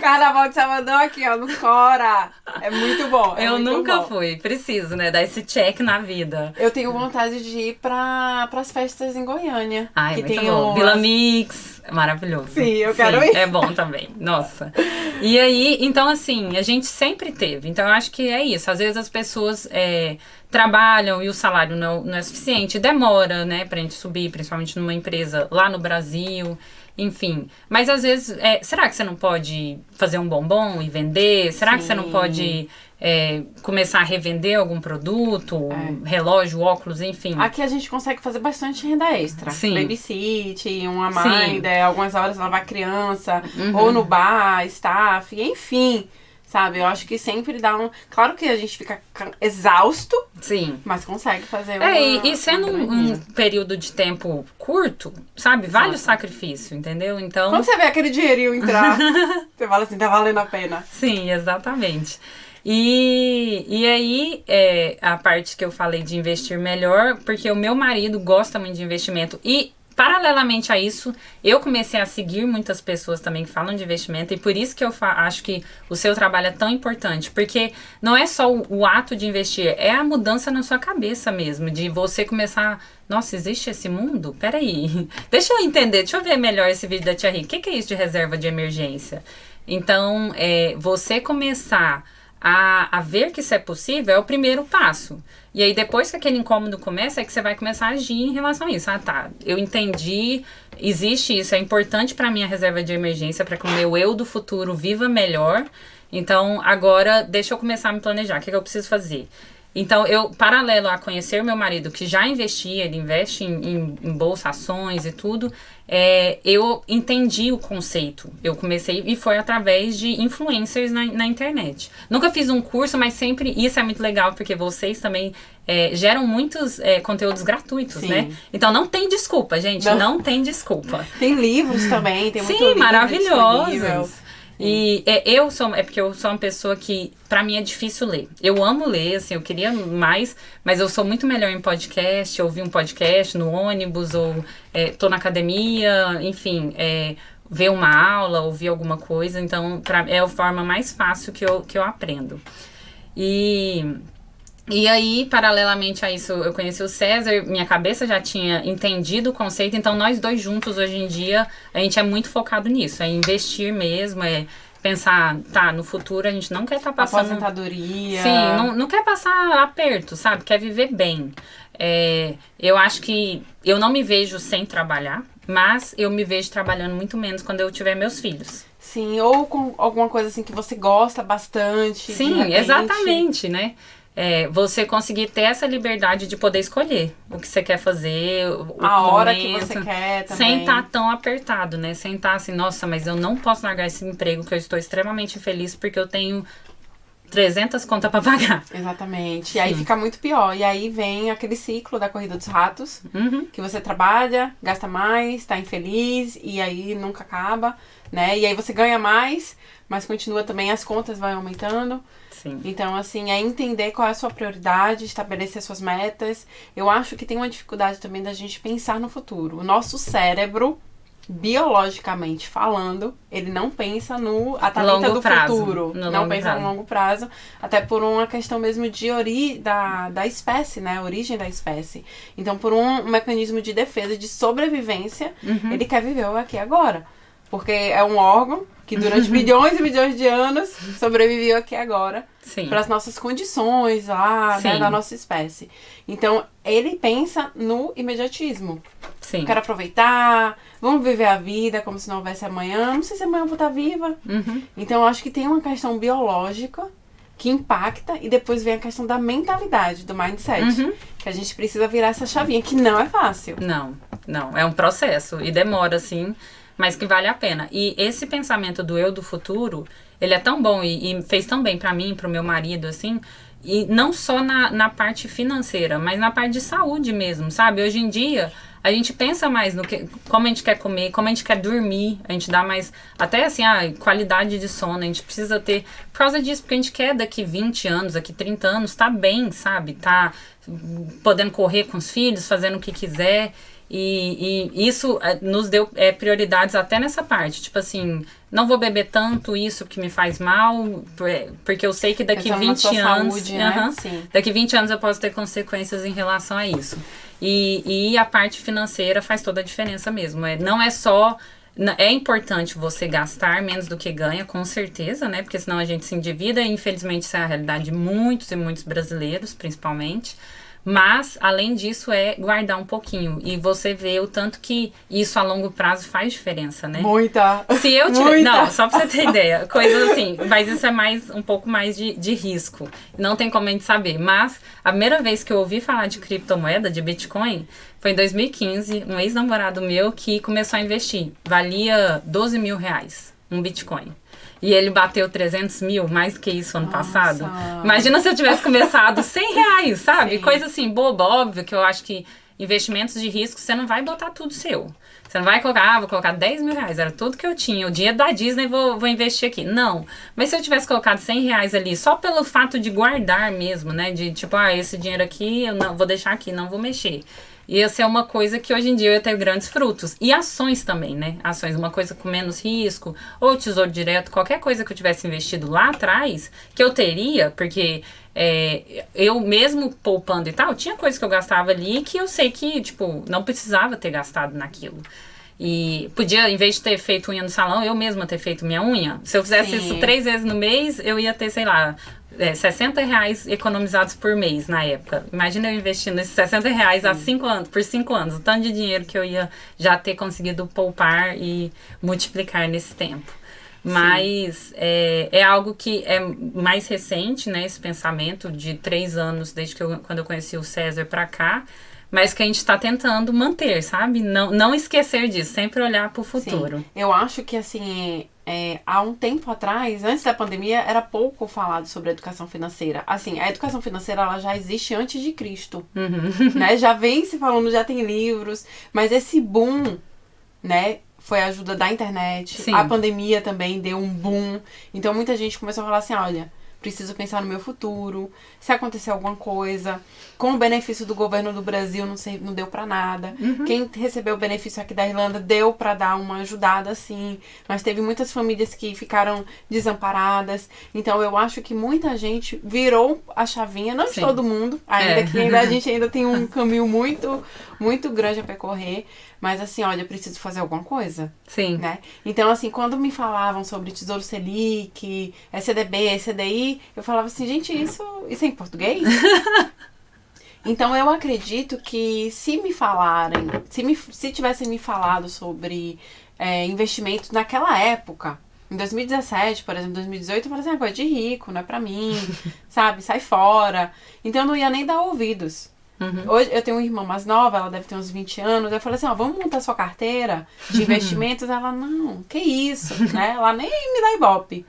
Carnaval de Salvador aqui, ó, no Cora. É muito bom. Eu nunca fui. Preciso, né? Dar esse check na vida. Eu tenho vontade de ir pras festas em Goiânia. Ai, que muito tem bom. Vila Mix. Maravilhoso. Sim, eu quero ir. É bom também. Nossa. E aí, então assim, a gente sempre teve. Então eu acho que é isso. Às vezes as pessoas trabalham e o salário não é suficiente. Demora, né, pra gente subir, principalmente numa empresa lá no Brasil. enfim. Mas às vezes, será que você não pode fazer um bombom e vender? Será que você não pode começar a revender algum produto, relógio, óculos, enfim? Aqui a gente consegue fazer bastante renda extra. Sim. Babysit, uma mãe, algumas horas lavar criança, ou no bar, staff, enfim. Sabe, eu acho que sempre dá um... Claro que a gente fica exausto, sim, mas consegue fazer uma... E sendo um período de tempo curto, sabe, vale o sacrifício, entendeu? Então... Quando você vê aquele dinheirinho entrar, você fala assim, tá valendo a pena. Sim, exatamente. E aí, a parte que eu falei de investir melhor, porque o meu marido gosta muito de investimento e... Paralelamente a isso, eu comecei a seguir muitas pessoas também que falam de investimento e por isso que eu acho que o seu trabalho é tão importante, porque não é só o ato de investir, é a mudança na sua cabeça mesmo, de você começar, nossa, existe esse mundo? Peraí, deixa eu entender, deixa eu ver melhor esse vídeo da Tia Rita, o que é isso de reserva de emergência? Então, você começar a ver que isso é possível é o primeiro passo. E aí, depois que aquele incômodo começa, é que você vai começar a agir em relação a isso. Ah, tá, eu entendi, existe isso, é importante para mim a reserva de emergência, para que o meu eu do futuro viva melhor. Então, agora, deixa eu começar a me planejar, o que eu preciso fazer? Então, eu, paralelo a conhecer meu marido, que já investia, ele investe em bolsa, ações e tudo, eu entendi o conceito. Eu comecei, e foi através de influencers na internet. Nunca fiz um curso, mas sempre, isso é muito legal, porque vocês também geram muitos conteúdos gratuitos, Sim. né? Então, não tem desculpa, gente, não tem desculpa. Tem livros também, tem muito Sim, livro maravilhosos. disponível. E porque eu sou uma pessoa que, pra mim, é difícil ler. Eu amo ler, assim, eu queria mais, mas eu sou muito melhor em podcast, ouvir um podcast no ônibus, ou tô na academia, enfim, ver uma aula, ouvir alguma coisa. Então, é a forma mais fácil que eu aprendo. E aí, paralelamente a isso, eu conheci o César, minha cabeça já tinha entendido o conceito, então nós dois juntos, hoje em dia, a gente é muito focado nisso, é investir mesmo, pensar, tá, no futuro a gente não quer estar passando... Aposentadoria. Sim, não quer passar aperto, sabe? Quer viver bem. Eu acho que eu não me vejo sem trabalhar, mas eu me vejo trabalhando muito menos quando eu tiver meus filhos. Sim, ou com alguma coisa assim que você gosta bastante. Sim, exatamente, né? Você conseguir ter essa liberdade de poder escolher o que você quer fazer, a hora que você quer também. Sem estar tão apertado, né? Sem estar assim, nossa, mas eu não posso largar esse emprego que eu estou extremamente infeliz porque eu tenho 300 contas pra pagar. Exatamente. E aí fica muito pior. E aí vem aquele ciclo da corrida dos ratos, que você trabalha, gasta mais, tá infeliz, e aí nunca acaba, né? E aí você ganha mais, mas continua também, as contas vão aumentando. Sim. Então, assim, é entender qual é a sua prioridade, estabelecer suas metas. Eu acho que tem uma dificuldade também da gente pensar no futuro. O nosso cérebro, biologicamente falando, ele não pensa no Thalita do futuro. Não pensa no longo prazo. Até por uma questão mesmo de da espécie, né? A origem da espécie. Então, por um mecanismo de defesa, de sobrevivência, ele quer viver o aqui e agora. Porque é um órgão que durante bilhões e bilhões de anos sobreviveu aqui e agora. Para as nossas condições lá, né, da nossa espécie. Então, ele pensa no imediatismo. Sim. Quero aproveitar, vamos viver a vida como se não houvesse amanhã. Não sei se amanhã eu vou estar viva. Então, eu acho que tem uma questão biológica que impacta e depois vem a questão da mentalidade, do mindset. Que a gente precisa virar essa chavinha, que não é fácil. Não. É um processo e demora, assim, mas que vale a pena. E esse pensamento do eu do futuro, ele é tão bom e fez tão bem pra mim, pro meu marido, assim, e não só na parte financeira, mas na parte de saúde mesmo, sabe? Hoje em dia, a gente pensa mais no como a gente quer comer, como a gente quer dormir, a gente dá mais, até assim, qualidade de sono, a gente precisa ter, por causa disso, porque a gente quer daqui 20 anos, daqui 30 anos, tá bem, sabe? Tá podendo correr com os filhos, fazendo o que quiser. E isso nos deu prioridades até nessa parte. Tipo assim, não vou beber tanto isso que me faz mal, porque eu sei que daqui 20 anos... Saúde, né? Sim. Daqui 20 anos eu posso ter consequências em relação a isso. E a parte financeira faz toda a diferença mesmo. Não é só... É importante você gastar menos do que ganha, com certeza, né? Porque senão a gente se endivida. E infelizmente isso é a realidade de muitos e muitos brasileiros, principalmente. Mas, além disso, é guardar um pouquinho. E você vê o tanto que isso a longo prazo faz diferença, né? Muita! Se eu Muita. Não, só pra você ter ideia. Coisas assim, mas isso é um pouco mais de risco. Não tem como a gente saber. Mas, a primeira vez que eu ouvi falar de criptomoeda, de Bitcoin, foi em 2015, um ex-namorado meu que começou a investir. Valia 12 mil reais um Bitcoin. E ele bateu 300 mil, mais que isso ano passado. Imagina se eu tivesse começado 100 reais, sabe? Sim. Coisa assim, boba, óbvio, que eu acho que investimentos de risco, você não vai botar tudo seu. Você não vai colocar, vou colocar 10 mil reais, era tudo que eu tinha. O dinheiro da Disney, vou investir aqui. Não. Mas se eu tivesse colocado 100 reais ali, só pelo fato de guardar mesmo, né? De tipo, esse dinheiro aqui, eu não vou deixar aqui, não vou mexer. Ia ser uma coisa que hoje em dia eu ia ter grandes frutos. E ações também, né? Ações, uma coisa com menos risco, ou tesouro direto, qualquer coisa que eu tivesse investido lá atrás, que eu teria, porque eu mesmo poupando e tal, tinha coisa que eu gastava ali que eu sei que, tipo, não precisava ter gastado naquilo. E podia, em vez de ter feito unha no salão, eu mesma ter feito minha unha. Se eu fizesse isso 3 vezes no mês, eu ia ter, sei lá, 60 reais economizados por mês na época. Imagina eu investindo esses 60 reais há 5 anos, por 5 anos. O tanto de dinheiro que eu ia já ter conseguido poupar e multiplicar nesse tempo. Mas é algo que é mais recente, né? Esse pensamento de 3 anos, desde quando eu conheci o César pra cá. Mas que a gente está tentando manter, sabe? Não esquecer disso, sempre olhar para o futuro. Sim. Eu acho que, assim, há um tempo atrás, antes da pandemia, era pouco falado sobre a educação financeira. Assim, a educação financeira, ela já existe antes de Cristo, né? Já vem se falando, já tem livros, mas esse boom, né? Foi a ajuda da internet. Sim. A pandemia também deu um boom. Então, muita gente começou a falar assim, olha, preciso pensar no meu futuro, se acontecer alguma coisa. Com o benefício do governo do Brasil, não deu pra nada. Quem recebeu o benefício aqui da Irlanda deu pra dar uma ajudada, sim. Mas teve muitas famílias que ficaram desamparadas. Então, eu acho que muita gente virou a chavinha. Não de todo mundo, ainda que a gente ainda tem um caminho muito, muito grande a percorrer. Mas assim, olha, eu preciso fazer alguma coisa. Sim. Né? Então, assim, quando me falavam sobre Tesouro Selic, CDB, CDI, eu falava assim, gente, isso é em português? Então, eu acredito que se me falarem, se tivessem me falado sobre investimentos naquela época, em 2017, por exemplo, 2018, eu falei assim, coisa de rico, não é pra mim, sabe? Sai fora. Então, eu não ia nem dar ouvidos. Hoje eu tenho uma irmã mais nova, ela deve ter uns 20 anos. Eu falei assim, vamos montar sua carteira de investimentos. Ela, não, que isso, né? Ela nem me dá ibope.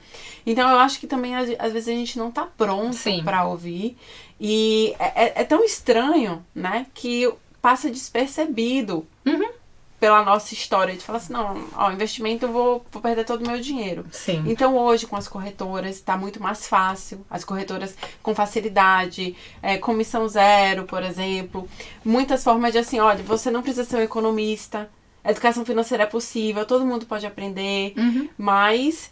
Então eu acho que também às vezes a gente não tá pronto pra ouvir. E é tão estranho, né? Que passa despercebido pela nossa história. De falar assim, não, investimento eu vou perder todo o meu dinheiro. Sim. Então hoje com as corretoras está muito mais fácil. As corretoras com facilidade, comissão zero, por exemplo. Muitas formas de assim, olha, você não precisa ser um economista. A educação financeira é possível, todo mundo pode aprender. Mas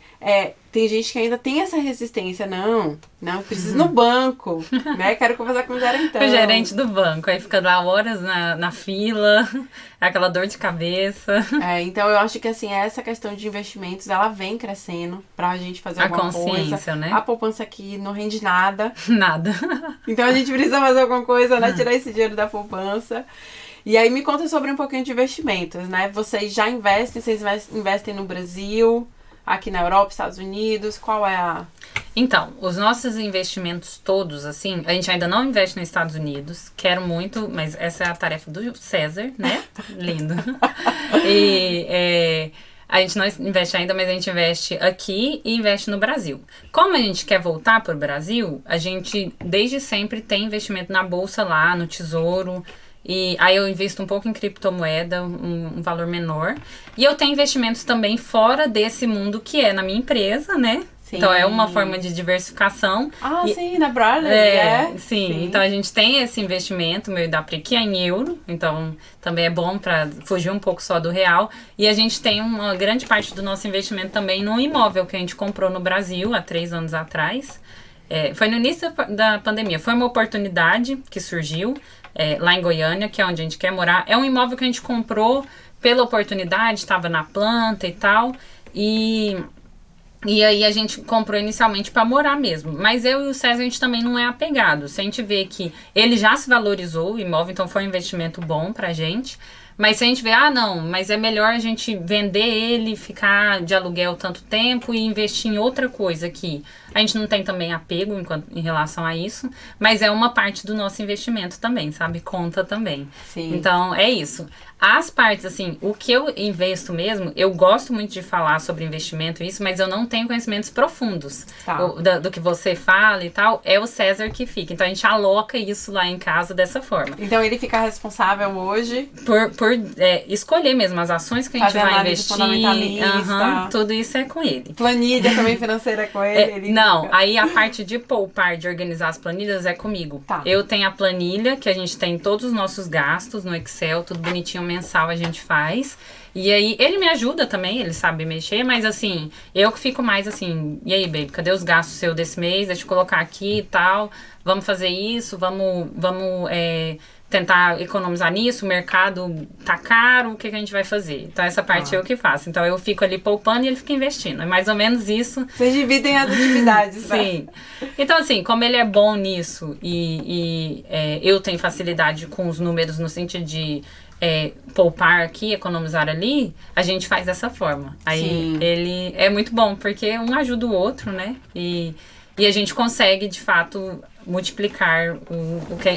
tem gente que ainda tem essa resistência. Não, preciso ir no banco, né? Quero conversar com o gerentão. O gerente do banco, aí fica lá horas na fila, aquela dor de cabeça. Então eu acho que assim, essa questão de investimentos, ela vem crescendo pra gente fazer alguma coisa. A consciência, né? A poupança aqui não rende nada. Nada. Então a gente precisa fazer alguma coisa, né? Tirar esse dinheiro da poupança. E aí me conta sobre um pouquinho de investimentos, né? Vocês já investem, vocês investem no Brasil, aqui na Europa, Estados Unidos, qual é a... Então, os nossos investimentos todos, assim, a gente ainda não investe nos Estados Unidos, quero muito, mas essa é a tarefa do César, né? Lindo. E a gente não investe ainda, mas a gente investe aqui e investe no Brasil. Como a gente quer voltar para o Brasil, a gente desde sempre tem investimento na bolsa lá, no Tesouro. E aí eu invisto um pouco em criptomoeda, um valor menor. E eu tenho investimentos também fora desse mundo que é na minha empresa, né? Sim. Então é uma forma de diversificação. Sim, na Bradley, sim. Então a gente tem esse investimento, meu e da Pri, que é em euro. Então também é bom para fugir um pouco só do real. E a gente tem uma grande parte do nosso investimento também no imóvel que a gente comprou no Brasil há 3 anos atrás. Foi no início da pandemia. Foi uma oportunidade que surgiu. Lá em Goiânia, que é onde a gente quer morar. É um imóvel que a gente comprou pela oportunidade, estava na planta e tal. E E aí a gente comprou inicialmente para morar mesmo. Mas eu e o César, a gente também não é apegado. Se a gente vê que ele já se valorizou, o imóvel, então foi um investimento bom pra gente. Mas se a gente vê, não, mas é melhor a gente vender ele, ficar de aluguel tanto tempo e investir em outra coisa aqui. A gente não tem também apego em relação a isso, mas é uma parte do nosso investimento também, sabe? Conta também. Sim. Então, é isso. As partes, assim, o que eu investo mesmo, eu gosto muito de falar sobre investimento e isso, mas eu não tenho conhecimentos profundos. Tá. Do que você fala e tal, é o César que fica. Então, a gente aloca isso lá em casa dessa forma. Então, ele fica responsável hoje por escolher mesmo as ações que a gente fazer vai análise investir. fundamentalista. Tudo isso é com ele. Planilha também financeira é com ele. Não, aí a parte de poupar, de organizar as planilhas é comigo. Tá. Eu tenho a planilha, que a gente tem todos os nossos gastos no Excel, tudo bonitinho, mensal a gente faz. E aí, ele me ajuda também, ele sabe mexer, mas assim, eu que fico mais assim, e aí, baby, cadê os gastos seus desse mês? Deixa eu colocar aqui e tal, vamos fazer isso, vamos tentar economizar nisso, o mercado tá caro, o que a gente vai fazer? Então, essa parte eu que faço. Então, eu fico ali poupando e ele fica investindo. É mais ou menos isso. Vocês dividem as atividades, né? Sim. Então, assim, como ele é bom nisso e eu tenho facilidade com os números no sentido de poupar aqui, economizar ali, a gente faz dessa forma. Aí, Sim. ele é muito bom, porque um ajuda o outro, né? E a gente consegue, de fato, multiplicar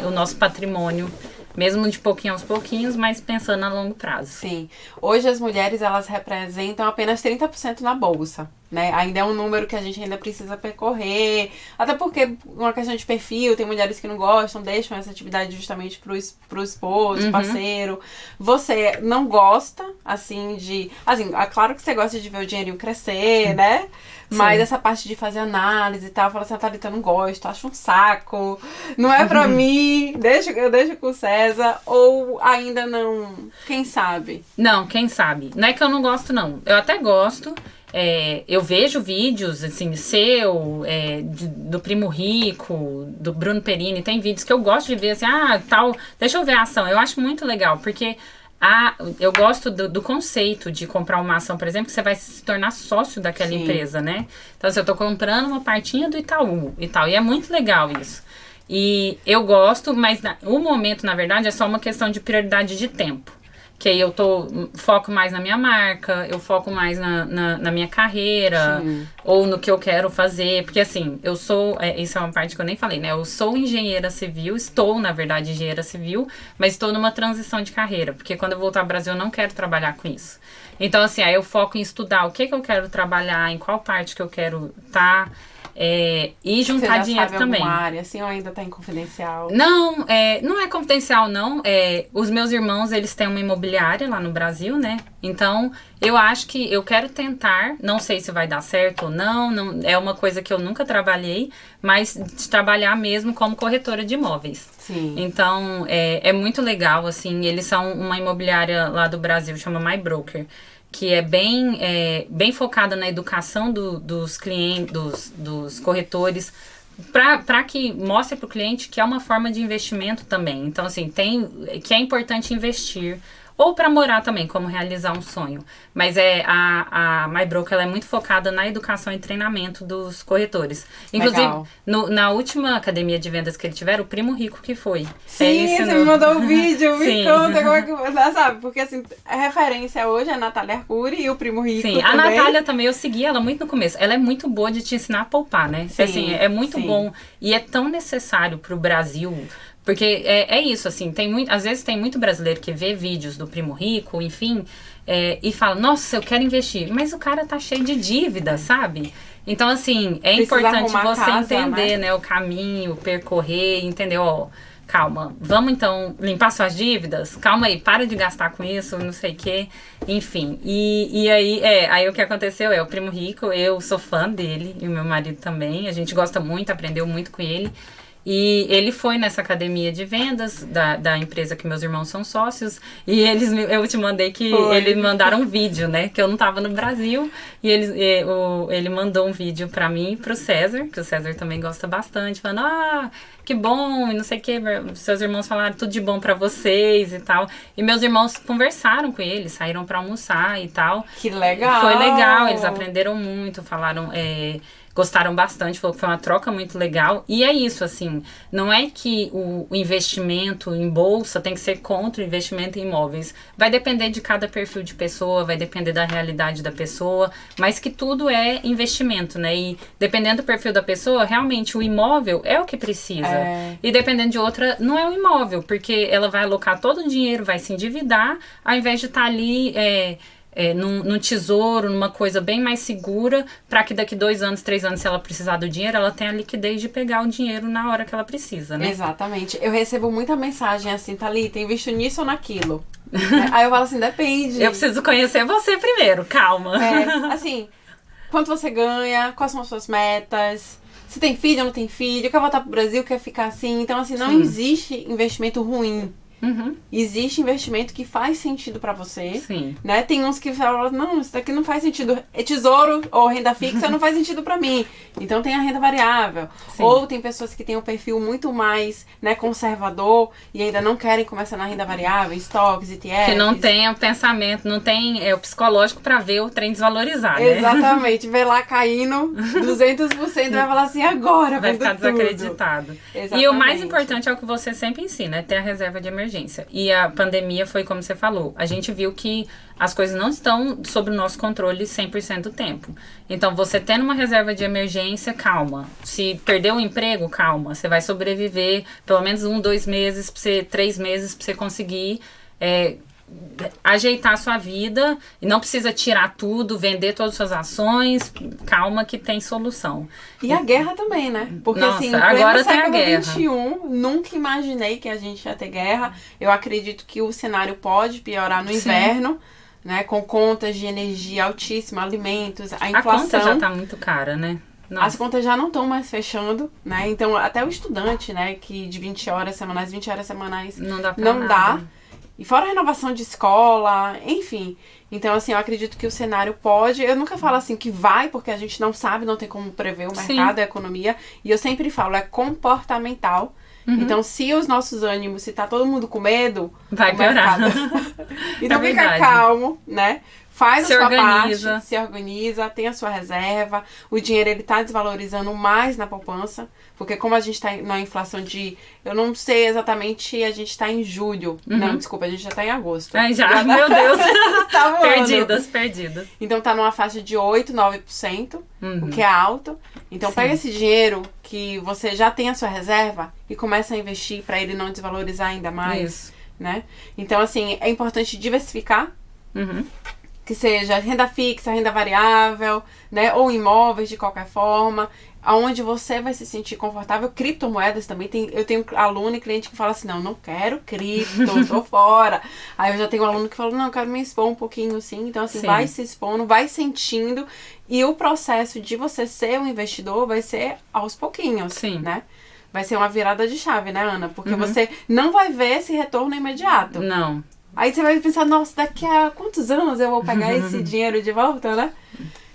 o nosso patrimônio, mesmo de pouquinho aos pouquinhos, mas pensando a longo prazo. Sim. Hoje as mulheres, elas representam apenas 30% na bolsa, né? Ainda é um número que a gente ainda precisa percorrer, até porque uma questão de perfil, tem mulheres que não gostam, deixam essa atividade justamente pro esposo, parceiro. Você não gosta, assim, é claro que você gosta de ver o dinheirinho crescer, né? Mas Sim. essa parte de fazer análise e tal, fala assim, Thalita, eu não gosto, acho um saco, não é pra mim, eu deixo com o César, ou ainda não, quem sabe? Não, quem sabe. Não é que eu não gosto, não. Eu até gosto. Eu vejo vídeos, assim, do Primo Rico, do Bruno Perini. Tem vídeos que eu gosto de ver, assim, tal. Deixa eu ver a ação. Eu acho muito legal, porque eu gosto do conceito de comprar uma ação, por exemplo, que você vai se tornar sócio daquela Sim. empresa, né? Então, assim, eu tô comprando uma partinha do Itaú e tal. E é muito legal isso. E eu gosto, mas o momento, na verdade, é só uma questão de prioridade de tempo. Que aí eu foco mais na minha marca, eu foco mais na minha carreira, Sim. ou no que eu quero fazer. Porque assim, eu sou, isso é uma parte que eu nem falei, né? Eu sou engenheira civil, estou, na verdade, engenheira civil, mas estou numa transição de carreira. Porque quando eu voltar ao Brasil, eu não quero trabalhar com isso. Então, assim, aí eu foco em estudar o que eu quero trabalhar, em qual parte que eu quero estar. E juntar Você já dinheiro sabe também. alguma área, assim, ou ainda tá em confidencial? Não, não é confidencial, não. Os meus irmãos, eles têm uma imobiliária lá no Brasil, né? Então, eu acho que eu quero tentar, não sei se vai dar certo ou não, é uma coisa que eu nunca trabalhei, mas de trabalhar mesmo como corretora de imóveis. Sim. Então, é muito legal, assim, eles são uma imobiliária lá do Brasil, chama My Broker, que é bem focada na educação dos clientes, dos corretores, para que mostre para o cliente que é uma forma de investimento também. Então, assim, que é importante investir. Ou para morar também, como realizar um sonho. Mas a My Broker, ela é muito focada na educação e treinamento dos corretores. Inclusive, Legal. na última academia de vendas que ele tiver, o Primo Rico que foi. Sim, você me mandou um vídeo, me Sim. conta como é que... Sabe, porque assim, a referência hoje é a Natália Arcuri e o Primo Rico Sim, a também. Natália também, eu segui ela muito no começo. Ela é muito boa de te ensinar a poupar, né? Sim, Assim, é muito sim. bom e é tão necessário pro Brasil. Porque é isso, assim, às vezes tem muito brasileiro que vê vídeos do Primo Rico, enfim, e fala, nossa, eu quero investir. Mas o cara tá cheio de dívida, sabe? Então, assim, é Precisa importante arrumar você casa, entender, né, o caminho, percorrer, entender, ó, calma, vamos então limpar suas dívidas? Calma aí, para de gastar com isso, não sei o quê. Enfim, e aí o que aconteceu o Primo Rico, eu sou fã dele, e o meu marido também, a gente gosta muito, aprendeu muito com ele. E ele foi nessa academia de vendas da empresa que meus irmãos são sócios. E eu te mandei que eles mandaram um vídeo, né? Que eu não tava no Brasil. E ele mandou um vídeo pra mim e pro César, que o César também gosta bastante, falando, que bom, e não sei o que, seus irmãos falaram tudo de bom pra vocês e tal. E meus irmãos conversaram com ele, saíram pra almoçar e tal. Que legal! Foi legal, eles aprenderam muito, falaram, gostaram bastante, falou que foi uma troca muito legal. E é isso, assim, não é que o investimento em bolsa tem que ser contra o investimento em imóveis. Vai depender de cada perfil de pessoa, vai depender da realidade da pessoa, mas que tudo é investimento, né? E dependendo do perfil da pessoa, realmente o imóvel é o que precisa. E dependendo de outra, não é o imóvel, porque ela vai alocar todo o dinheiro, vai se endividar, ao invés de estar ali... num tesouro, numa coisa bem mais segura, para que daqui 2 anos, 3 anos, se ela precisar do dinheiro, ela tenha a liquidez de pegar o dinheiro na hora que ela precisa, né? Exatamente. Eu recebo muita mensagem assim, Thalita, invisto nisso ou naquilo? Aí eu falo assim, depende. Eu preciso conhecer você primeiro, calma. Assim, quanto você ganha, quais são as suas metas, se tem filho ou não tem filho, quer voltar pro Brasil, quer ficar assim. Então, assim, não existe investimento ruim. Existe investimento que faz sentido pra você. Sim. Né? Tem uns que falam, não, isso daqui não faz sentido. É tesouro ou renda fixa, não faz sentido pra mim. Então tem a renda variável. Sim. Ou tem pessoas que têm um perfil muito mais, né, conservador e ainda não querem começar na renda variável, estoques, ETFs. Que não tem o pensamento, não tem o psicológico pra ver o trem desvalorizar, né? Exatamente. Vê lá caindo 200%, vai falar assim, agora vai ficar tudo. Desacreditado. Exatamente. E o mais importante é o que você sempre ensina, é ter a reserva de emergência. E a pandemia foi como você falou. A gente viu que as coisas não estão sob o nosso controle 100% do tempo. Então, você tendo uma reserva de emergência, calma. Se perdeu o emprego, calma. Você vai sobreviver pelo menos 1, 2 meses, 3 meses, pra você conseguir ajeitar a sua vida. E não precisa tirar tudo, vender todas as suas ações. Calma que tem solução. E a guerra também, né? Porque Nossa, assim, agora tem a século guerra. XXI, nunca imaginei que a gente ia ter guerra. Eu acredito que o cenário pode piorar no inverno, né? Com contas de energia altíssima, alimentos, a inflação. A conta já tá muito cara, né? Nossa. As contas já não estão mais fechando, né? Então, até o estudante, né? Que de 20 horas semanais, não dá pra não nada. dá. E fora a renovação de escola, enfim. Então, assim, eu acredito que o cenário pode... Eu nunca falo assim que vai, porque a gente não sabe, não tem como prever o mercado, a economia. E eu sempre falo, é comportamental. Então, se os nossos ânimos, se tá todo mundo com medo... vai piorar. Então, fica calmo, né? Faz a sua parte, se organiza, tem a sua reserva. O dinheiro, ele tá desvalorizando mais na poupança. Porque como a gente tá na inflação de... Eu não sei exatamente, a gente tá em julho. Não, desculpa, a gente já tá em agosto. Ai, já, meu Deus. Tá perdidas. Então tá numa faixa de 8, 9%, o que é alto. Então pega esse dinheiro que você já tem a sua reserva e começa a investir pra ele não desvalorizar ainda mais. Isso. Né? Então, assim, é importante diversificar. Que seja renda fixa, renda variável, né? Ou imóveis de qualquer forma, aonde você vai se sentir confortável. Criptomoedas também, eu tenho aluno e cliente que fala assim, não quero cripto, tô fora. Aí eu já tenho um aluno que fala, não, eu quero me expor um pouquinho sim. Então assim, vai se expondo, vai sentindo. E o processo de você ser um investidor vai ser aos pouquinhos, né? Vai ser uma virada de chave, né, Ana? Porque você não vai ver esse retorno imediato. Não. Aí você vai pensar, nossa, daqui a quantos anos eu vou pegar esse dinheiro de volta, né?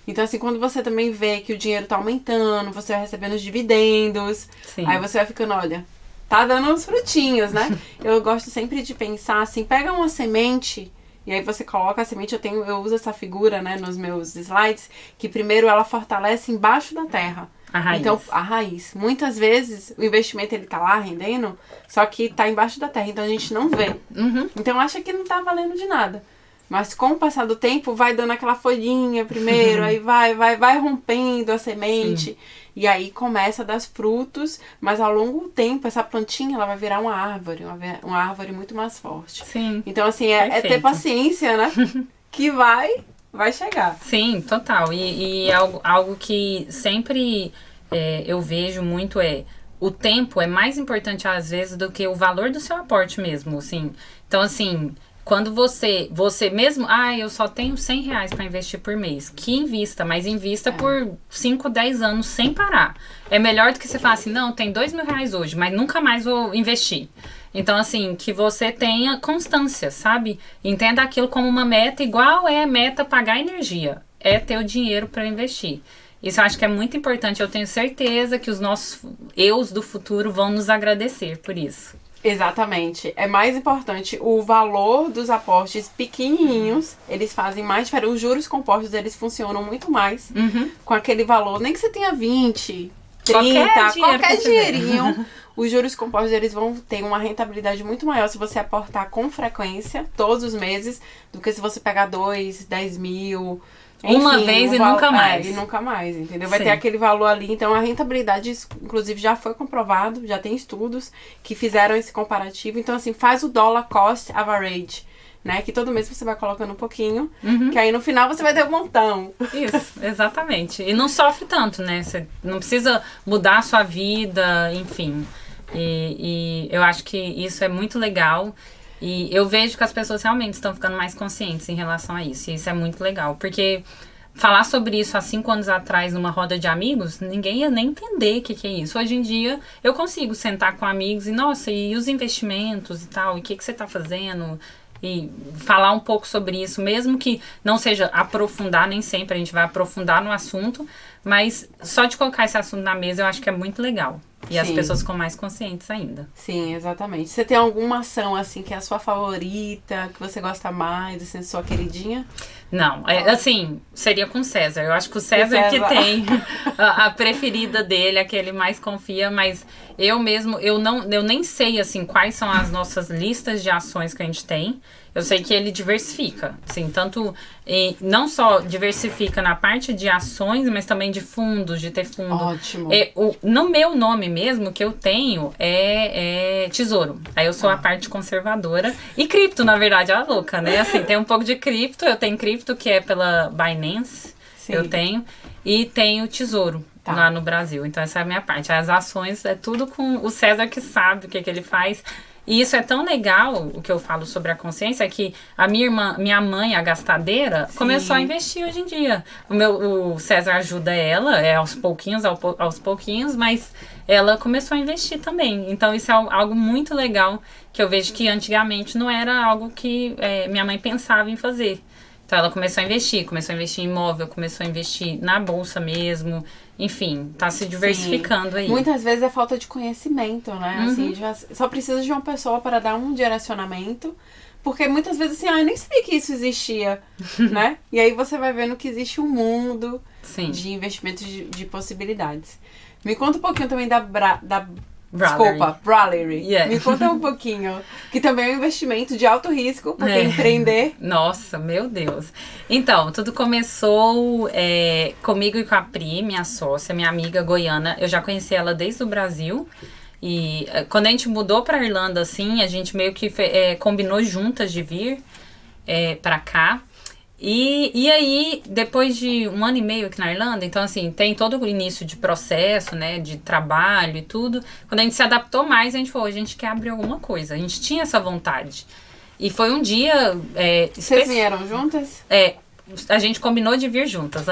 Então, assim, quando você também vê que o dinheiro tá aumentando, você vai recebendo os dividendos, aí você vai ficando, olha, tá dando uns frutinhos, né? Eu gosto sempre de pensar assim, pega uma semente, e aí você coloca a semente, eu uso essa figura, né, nos meus slides, que primeiro ela fortalece embaixo da terra. A raiz. Então, a raiz. Muitas vezes, o investimento, ele tá lá rendendo, só que tá embaixo da terra, então a gente não vê. Então, acha que não tá valendo de nada. Mas com o passar do tempo, vai dando aquela folhinha primeiro, aí vai rompendo a semente. E aí começa a dar frutos, mas ao longo do tempo, essa plantinha, ela vai virar uma árvore muito mais forte. Então, assim, é ter paciência, né? Que vai chegar. Sim, total. E algo que sempre eu vejo muito o tempo é mais importante às vezes do que o valor do seu aporte mesmo, assim. Então, assim, quando você mesmo, eu só tenho R$100 para investir por mês, que invista, mas invista por 5, 10 anos sem parar. É melhor do que você falar assim, não, tem R$2.000 hoje, mas nunca mais vou investir. Então, assim, que você tenha constância, sabe? Entenda aquilo como uma meta, igual é meta pagar energia. É ter o dinheiro para investir. Isso eu acho que é muito importante. Eu tenho certeza que os nossos eus do futuro vão nos agradecer por isso. Exatamente. É mais importante o valor dos aportes pequenininhos, eles fazem mais diferença. Os juros compostos, eles funcionam muito mais com aquele valor. Nem que você tenha 20, 30, qualquer dinheirinho. Os juros compostos, eles vão ter uma rentabilidade muito maior se você aportar com frequência, todos os meses, do que se você pegar 10 mil... Enfim, uma vez e nunca mais. E nunca mais, entendeu? Vai ter aquele valor ali. Então, a rentabilidade, inclusive, já foi comprovado. Já tem estudos que fizeram esse comparativo. Então, assim, faz o dollar cost average, né? Que todo mês você vai colocando um pouquinho. Que aí, no final, você vai ter um montão. Isso, exatamente. E não sofre tanto, né? Você não precisa mudar a sua vida, enfim. E eu acho que isso é muito legal. E eu vejo que as pessoas realmente estão ficando mais conscientes em relação a isso. E isso é muito legal. Porque falar sobre isso há 5 anos atrás numa roda de amigos, ninguém ia nem entender o que é isso. Hoje em dia, eu consigo sentar com amigos e, nossa, e os investimentos e tal? E o que você está fazendo? E falar um pouco sobre isso, mesmo que não seja aprofundar, nem sempre a gente vai aprofundar no assunto, mas só de colocar esse assunto na mesa eu acho que é muito legal. E as pessoas ficam mais conscientes ainda. Sim, exatamente. Você tem alguma ação, assim, que é a sua favorita, que você gosta mais, assim, sua queridinha? Não, assim, seria com o César. Eu acho que o César que tem a preferida dele, a que ele mais confia, mas eu mesmo, eu nem sei, assim, quais são as nossas listas de ações que a gente tem. Eu sei que ele diversifica, assim, tanto, não só diversifica na parte de ações, mas também de fundos, de ter fundo. Ótimo. No meu nome mesmo, que eu tenho, é Tesouro. Aí eu sou a parte conservadora. E cripto, na verdade, é a louca, né? Assim, tem um pouco de cripto, eu tenho cripto que é pela Binance, eu tenho, e tenho Tesouro. Lá no Brasil. Então essa é a minha parte. As ações é tudo com o César que sabe o que ele faz. E isso é tão legal, o que eu falo sobre a consciência, é que a minha mãe, a gastadeira, começou a investir hoje em dia. O César ajuda ela, aos pouquinhos, mas ela começou a investir também. Então isso é algo muito legal, que eu vejo que antigamente não era algo que minha mãe pensava em fazer. Então ela começou a investir em imóvel, começou a investir na bolsa mesmo, enfim, tá se diversificando aí. Muitas vezes é falta de conhecimento, né? Assim, só precisa de uma pessoa para dar um direcionamento, porque muitas vezes assim, eu nem sabia que isso existia, né? E aí você vai vendo que existe um mundo de investimentos de possibilidades. Me conta um pouquinho também da Bralery. Yeah. Me conta um pouquinho. Que também é um investimento de alto risco para quem empreender. Nossa, meu Deus. Então, tudo começou comigo e com a Pri, minha sócia, minha amiga goiana. Eu já conheci ela desde o Brasil. E quando a gente mudou para Irlanda, assim, a gente meio que combinou juntas de vir para cá. E aí, depois de 1 ano e meio aqui na Irlanda, então assim, tem todo o início de processo, né, de trabalho e tudo. Quando a gente se adaptou mais, a gente falou, a gente quer abrir alguma coisa. A gente tinha essa vontade. E foi um dia... Vocês vieram juntas? A gente combinou de vir juntas,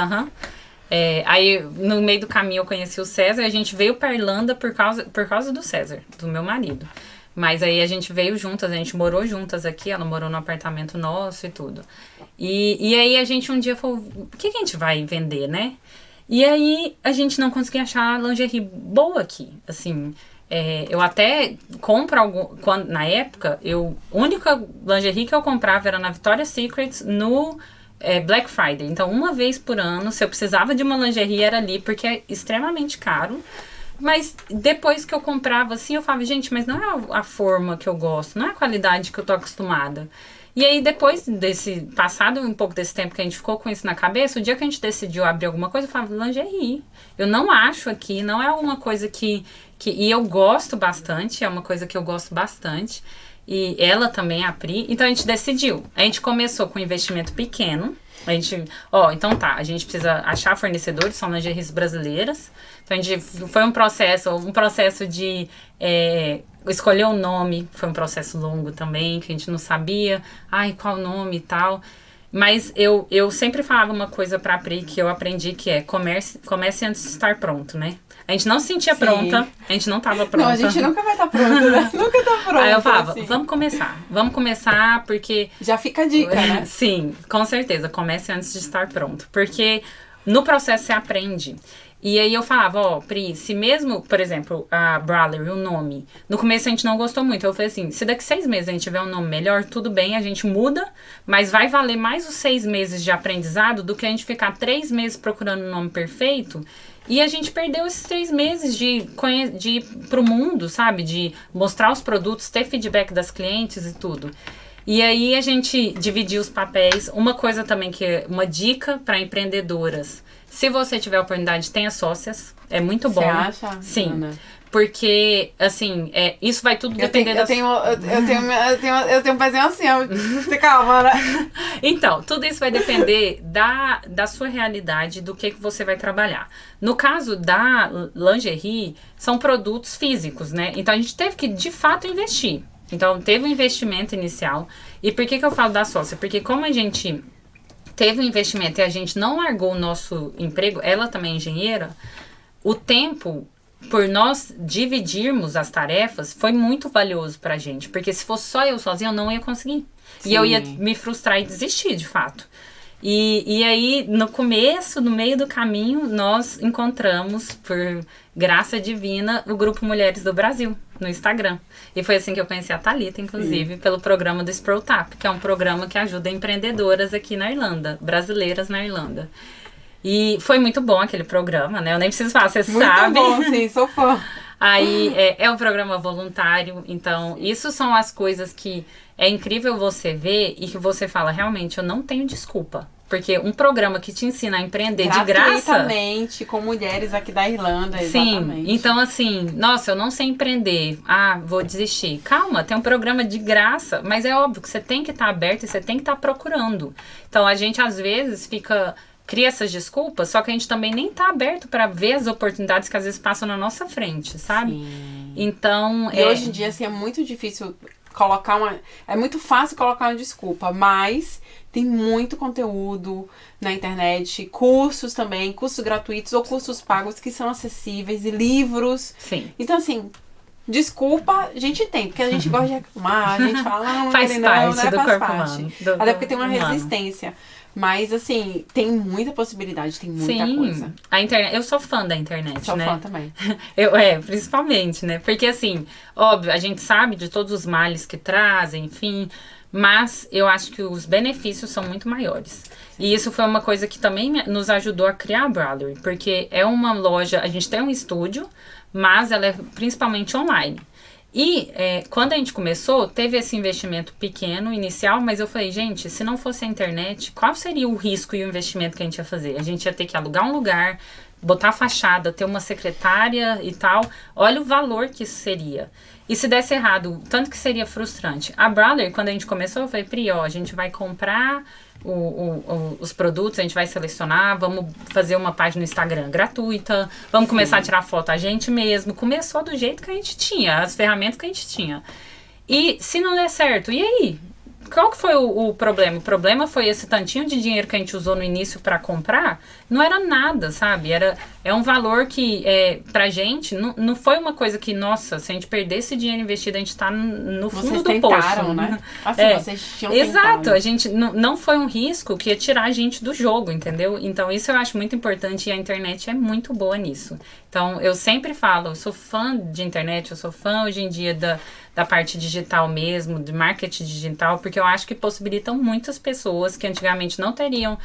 aí, no meio do caminho, eu conheci o César, a gente veio pra Irlanda por causa do César, do meu marido. Mas aí a gente veio juntas, a gente morou juntas aqui, ela morou no apartamento nosso e tudo. E aí a gente um dia falou, o que a gente vai vender, né? E aí a gente não conseguia achar lingerie boa aqui, assim... eu até compro na época, a única lingerie que eu comprava era na Victoria's Secret no Black Friday. Então, uma vez por ano, se eu precisava de uma lingerie, era ali, porque é extremamente caro. Mas depois que eu comprava assim, eu falava, gente, mas não é a forma que eu gosto, não é a qualidade que eu tô acostumada. E aí, depois passado um pouco desse tempo que a gente ficou com isso na cabeça, o dia que a gente decidiu abrir alguma coisa, eu falava, lingerie. Eu não acho aqui, não é uma coisa e eu gosto bastante, é uma coisa que eu gosto bastante. E ela também, a Pri. Então, a gente decidiu. A gente começou com um investimento pequeno. A gente, então tá, a gente precisa achar fornecedores, são lingeries brasileiras. Então, foi um processo de escolher o nome foi um processo longo também, que a gente não sabia, qual nome e tal. Mas eu sempre falava uma coisa pra Pri que eu aprendi, que é comece antes de estar pronto, né? A gente não se sentia pronta, a gente não tava pronta. Não, a gente nunca vai estar pronta, né? Nunca tá pronta. Aí eu falava, assim. Vamos começar porque... Já fica a dica, né? Sim, com certeza, comece antes de estar pronto. Porque no processo você aprende. E aí eu falava, Pri, se mesmo, por exemplo, a Brawler, o nome, no começo a gente não gostou muito. Eu falei assim, se daqui 6 meses a gente tiver um nome melhor, tudo bem, a gente muda, mas vai valer mais os 6 meses de aprendizado do que a gente ficar 3 meses procurando um nome perfeito. E a gente perdeu esses 3 meses de ir pro mundo, sabe? De mostrar os produtos, ter feedback das clientes e tudo. E aí a gente dividiu os papéis. Uma coisa também que é uma dica para empreendedoras. Se você tiver a oportunidade, tenha sócias. É muito bom. Você acha? Sim. Ana? Porque, assim, isso vai tudo depender das... Eu tenho um pezinho assim, ó. Calma, né? Então, tudo isso vai depender da sua realidade, do que você vai trabalhar. No caso da lingerie, são produtos físicos, né? Então, a gente teve que, de fato, investir. Então, teve um investimento inicial. E por que eu falo da sócia? Porque como a gente teve um investimento e a gente não largou o nosso emprego, ela também é engenheira, o tempo, por nós dividirmos as tarefas, foi muito valioso pra gente. Porque se fosse só eu sozinha, eu não ia conseguir. Sim. E eu ia me frustrar e desistir, de fato. E aí, no meio do caminho, nós encontramos, por graça divina, o Grupo Mulheres do Brasil, no Instagram. E foi assim que eu conheci a Thalita, inclusive, pelo programa do Sprout, que é um programa que ajuda empreendedoras aqui na Irlanda, brasileiras na Irlanda. E foi muito bom aquele programa, né? Eu nem preciso falar, você sabe. Muito bom, sim, sou fã. Aí é um programa voluntário, então isso são as coisas que é incrível você ver e que você fala, realmente, eu não tenho desculpa. Porque um programa que te ensina a empreender de graça... Gratuitamente, com mulheres aqui da Irlanda, exatamente. Sim, então assim, nossa, eu não sei empreender, vou desistir. Calma, tem um programa de graça, mas é óbvio que você tem que estar aberto e você tem que estar procurando. Então a gente às vezes cria essas desculpas, só que a gente também nem tá aberto para ver as oportunidades que às vezes passam na nossa frente, sabe? Sim. Então... E hoje em dia, assim, é muito difícil colocar é muito fácil colocar uma desculpa, mas tem muito conteúdo na internet, cursos também, cursos gratuitos ou cursos pagos que são acessíveis, e livros. Sim. Então, assim, desculpa, a gente tem, porque a gente gosta de reclamar, a gente fala, não, faz parte não, do faz corpo parte. humano. Até porque tem uma humano. resistência. Mas, assim, tem muita possibilidade, tem muita coisa. A internet, eu sou fã da internet, Sou né? fã também. Principalmente, né? Porque, assim, óbvio, a gente sabe de todos os males que trazem, enfim, mas eu acho que os benefícios são muito maiores. E isso foi uma coisa que também nos ajudou a criar a Brawler, porque é uma loja, a gente tem um estúdio, mas ela é principalmente online. E quando a gente começou, teve esse investimento pequeno, inicial, mas eu falei, gente, se não fosse a internet, qual seria o risco e o investimento que a gente ia fazer? A gente ia ter que alugar um lugar, botar a fachada, ter uma secretária e tal. Olha o valor que isso seria. E se desse errado, tanto que seria frustrante. A Brawler, quando a gente começou, eu falei, Pri, a gente vai comprar os produtos, a gente vai selecionar, vamos fazer uma página no Instagram gratuita, vamos começar a tirar foto a gente mesmo. Começou do jeito que a gente tinha, as ferramentas que a gente tinha. E se não der certo, e aí? Qual que foi o problema? O problema foi esse tantinho de dinheiro que a gente usou no início para comprar, não era nada, sabe? É um valor que, pra gente, não foi uma coisa que, nossa, se a gente perder esse dinheiro investido, a gente tá no fundo do poço. Né? Assim, vocês tinham Exato, tentado. A gente não foi um risco que ia tirar a gente do jogo, entendeu? Então isso eu acho muito importante e a internet é muito boa nisso. Então eu sempre falo, eu sou fã de internet, eu sou fã hoje em dia da parte digital mesmo, de marketing digital, porque eu acho que possibilitam muitas pessoas que antigamente não teriam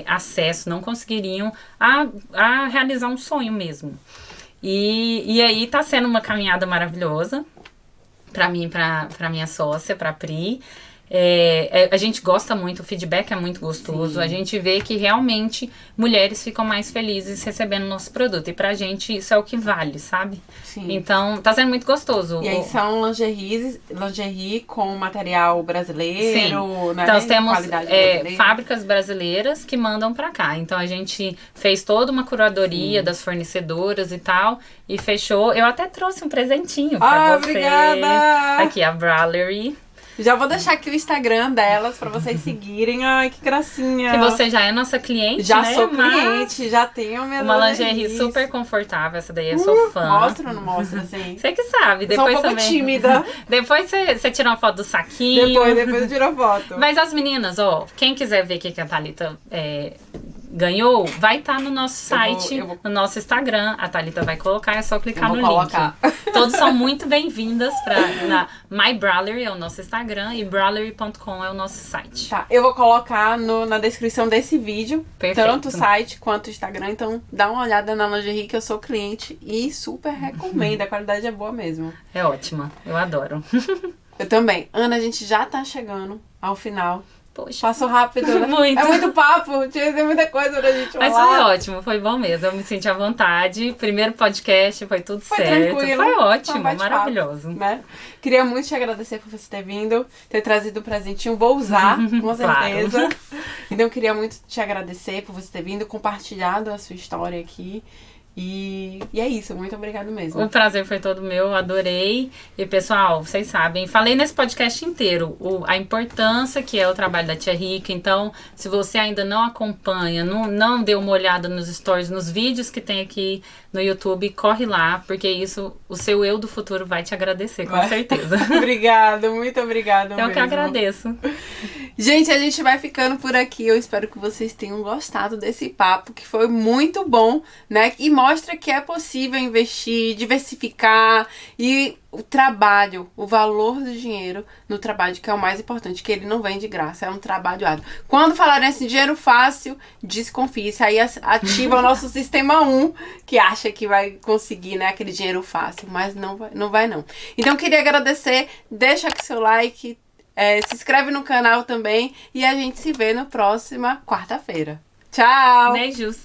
acesso, não conseguiriam a realizar um sonho mesmo. E aí tá sendo uma caminhada maravilhosa pra mim, pra minha sócia, pra Pri. A gente gosta muito, o feedback é muito gostoso. Sim. A gente vê que realmente mulheres ficam mais felizes recebendo nosso produto. E pra gente isso é o que vale, sabe? Sim. Então, tá sendo muito gostoso. E aí são lingerie com material brasileiro, sim. né? Então, nós temos qualidade fábricas brasileiras que mandam pra cá. Então, a gente fez toda uma curadoria das fornecedoras e tal. E fechou. Eu até trouxe um presentinho pra você. Obrigada! Aqui, a Bralerie. Já vou deixar aqui o Instagram delas pra vocês seguirem. Ai, que gracinha. Que você já é nossa cliente, já né? Sou cliente, já tenho minha uma lingerie super confortável. Essa daí eu sou fã. Mostra ou não mostra, assim? Você que sabe. Depois sou um pouco tímida. Depois você tira uma foto do saquinho. Depois eu tiro a foto. Mas as meninas, ó, quem quiser ver o que a Thalita ganhou, vai estar no nosso site, no nosso Instagram. A Thalita vai colocar, é só clicar no link. Todos são muito bem-vindas na My Bralerie, é o nosso Instagram, e bralerie.com é o nosso site. Tá, eu vou colocar na descrição desse vídeo, perfeito, tanto o site quanto o Instagram, então dá uma olhada na lingerie que eu sou cliente e super recomendo, a qualidade é boa mesmo. É ótima, eu adoro. Eu também. Ana, a gente já tá chegando ao final. Poxa. Passou rápido, né? Muito. É muito papo, tinha muita coisa pra gente falar. Mas foi ótimo, foi bom mesmo. Eu me senti à vontade. Primeiro podcast, foi tudo certo. Tranquilo. Foi ótimo, maravilhoso. Né? Queria muito te agradecer por você ter vindo, ter trazido o presentinho. Vou usar, com certeza. Claro. Então, queria muito te agradecer por você ter vindo, compartilhado a sua história aqui. E é isso, muito obrigada mesmo. O prazer foi todo meu, adorei. E pessoal, vocês sabem, falei nesse podcast inteiro a importância que é o trabalho da Tia Rica. Então, se você ainda não acompanha, não deu uma olhada nos stories, nos vídeos que tem aqui no YouTube, corre lá, porque isso, o seu eu do futuro vai te agradecer, com certeza. Obrigada, muito obrigada mesmo. Eu que agradeço. Gente, a gente vai ficando por aqui. Eu espero que vocês tenham gostado desse papo, que foi muito bom, né? E mostra que é possível investir, diversificar e o trabalho, o valor do dinheiro no trabalho, que é o mais importante, que ele não vem de graça, é um trabalho árduo. Quando falarem assim, dinheiro fácil, desconfie. Isso aí ativa o nosso sistema 1, que acha que vai conseguir, né, aquele dinheiro fácil, mas não vai não. Então, queria agradecer, deixa aqui seu like, se inscreve no canal também e a gente se vê na próxima quarta-feira. Tchau! Beijos!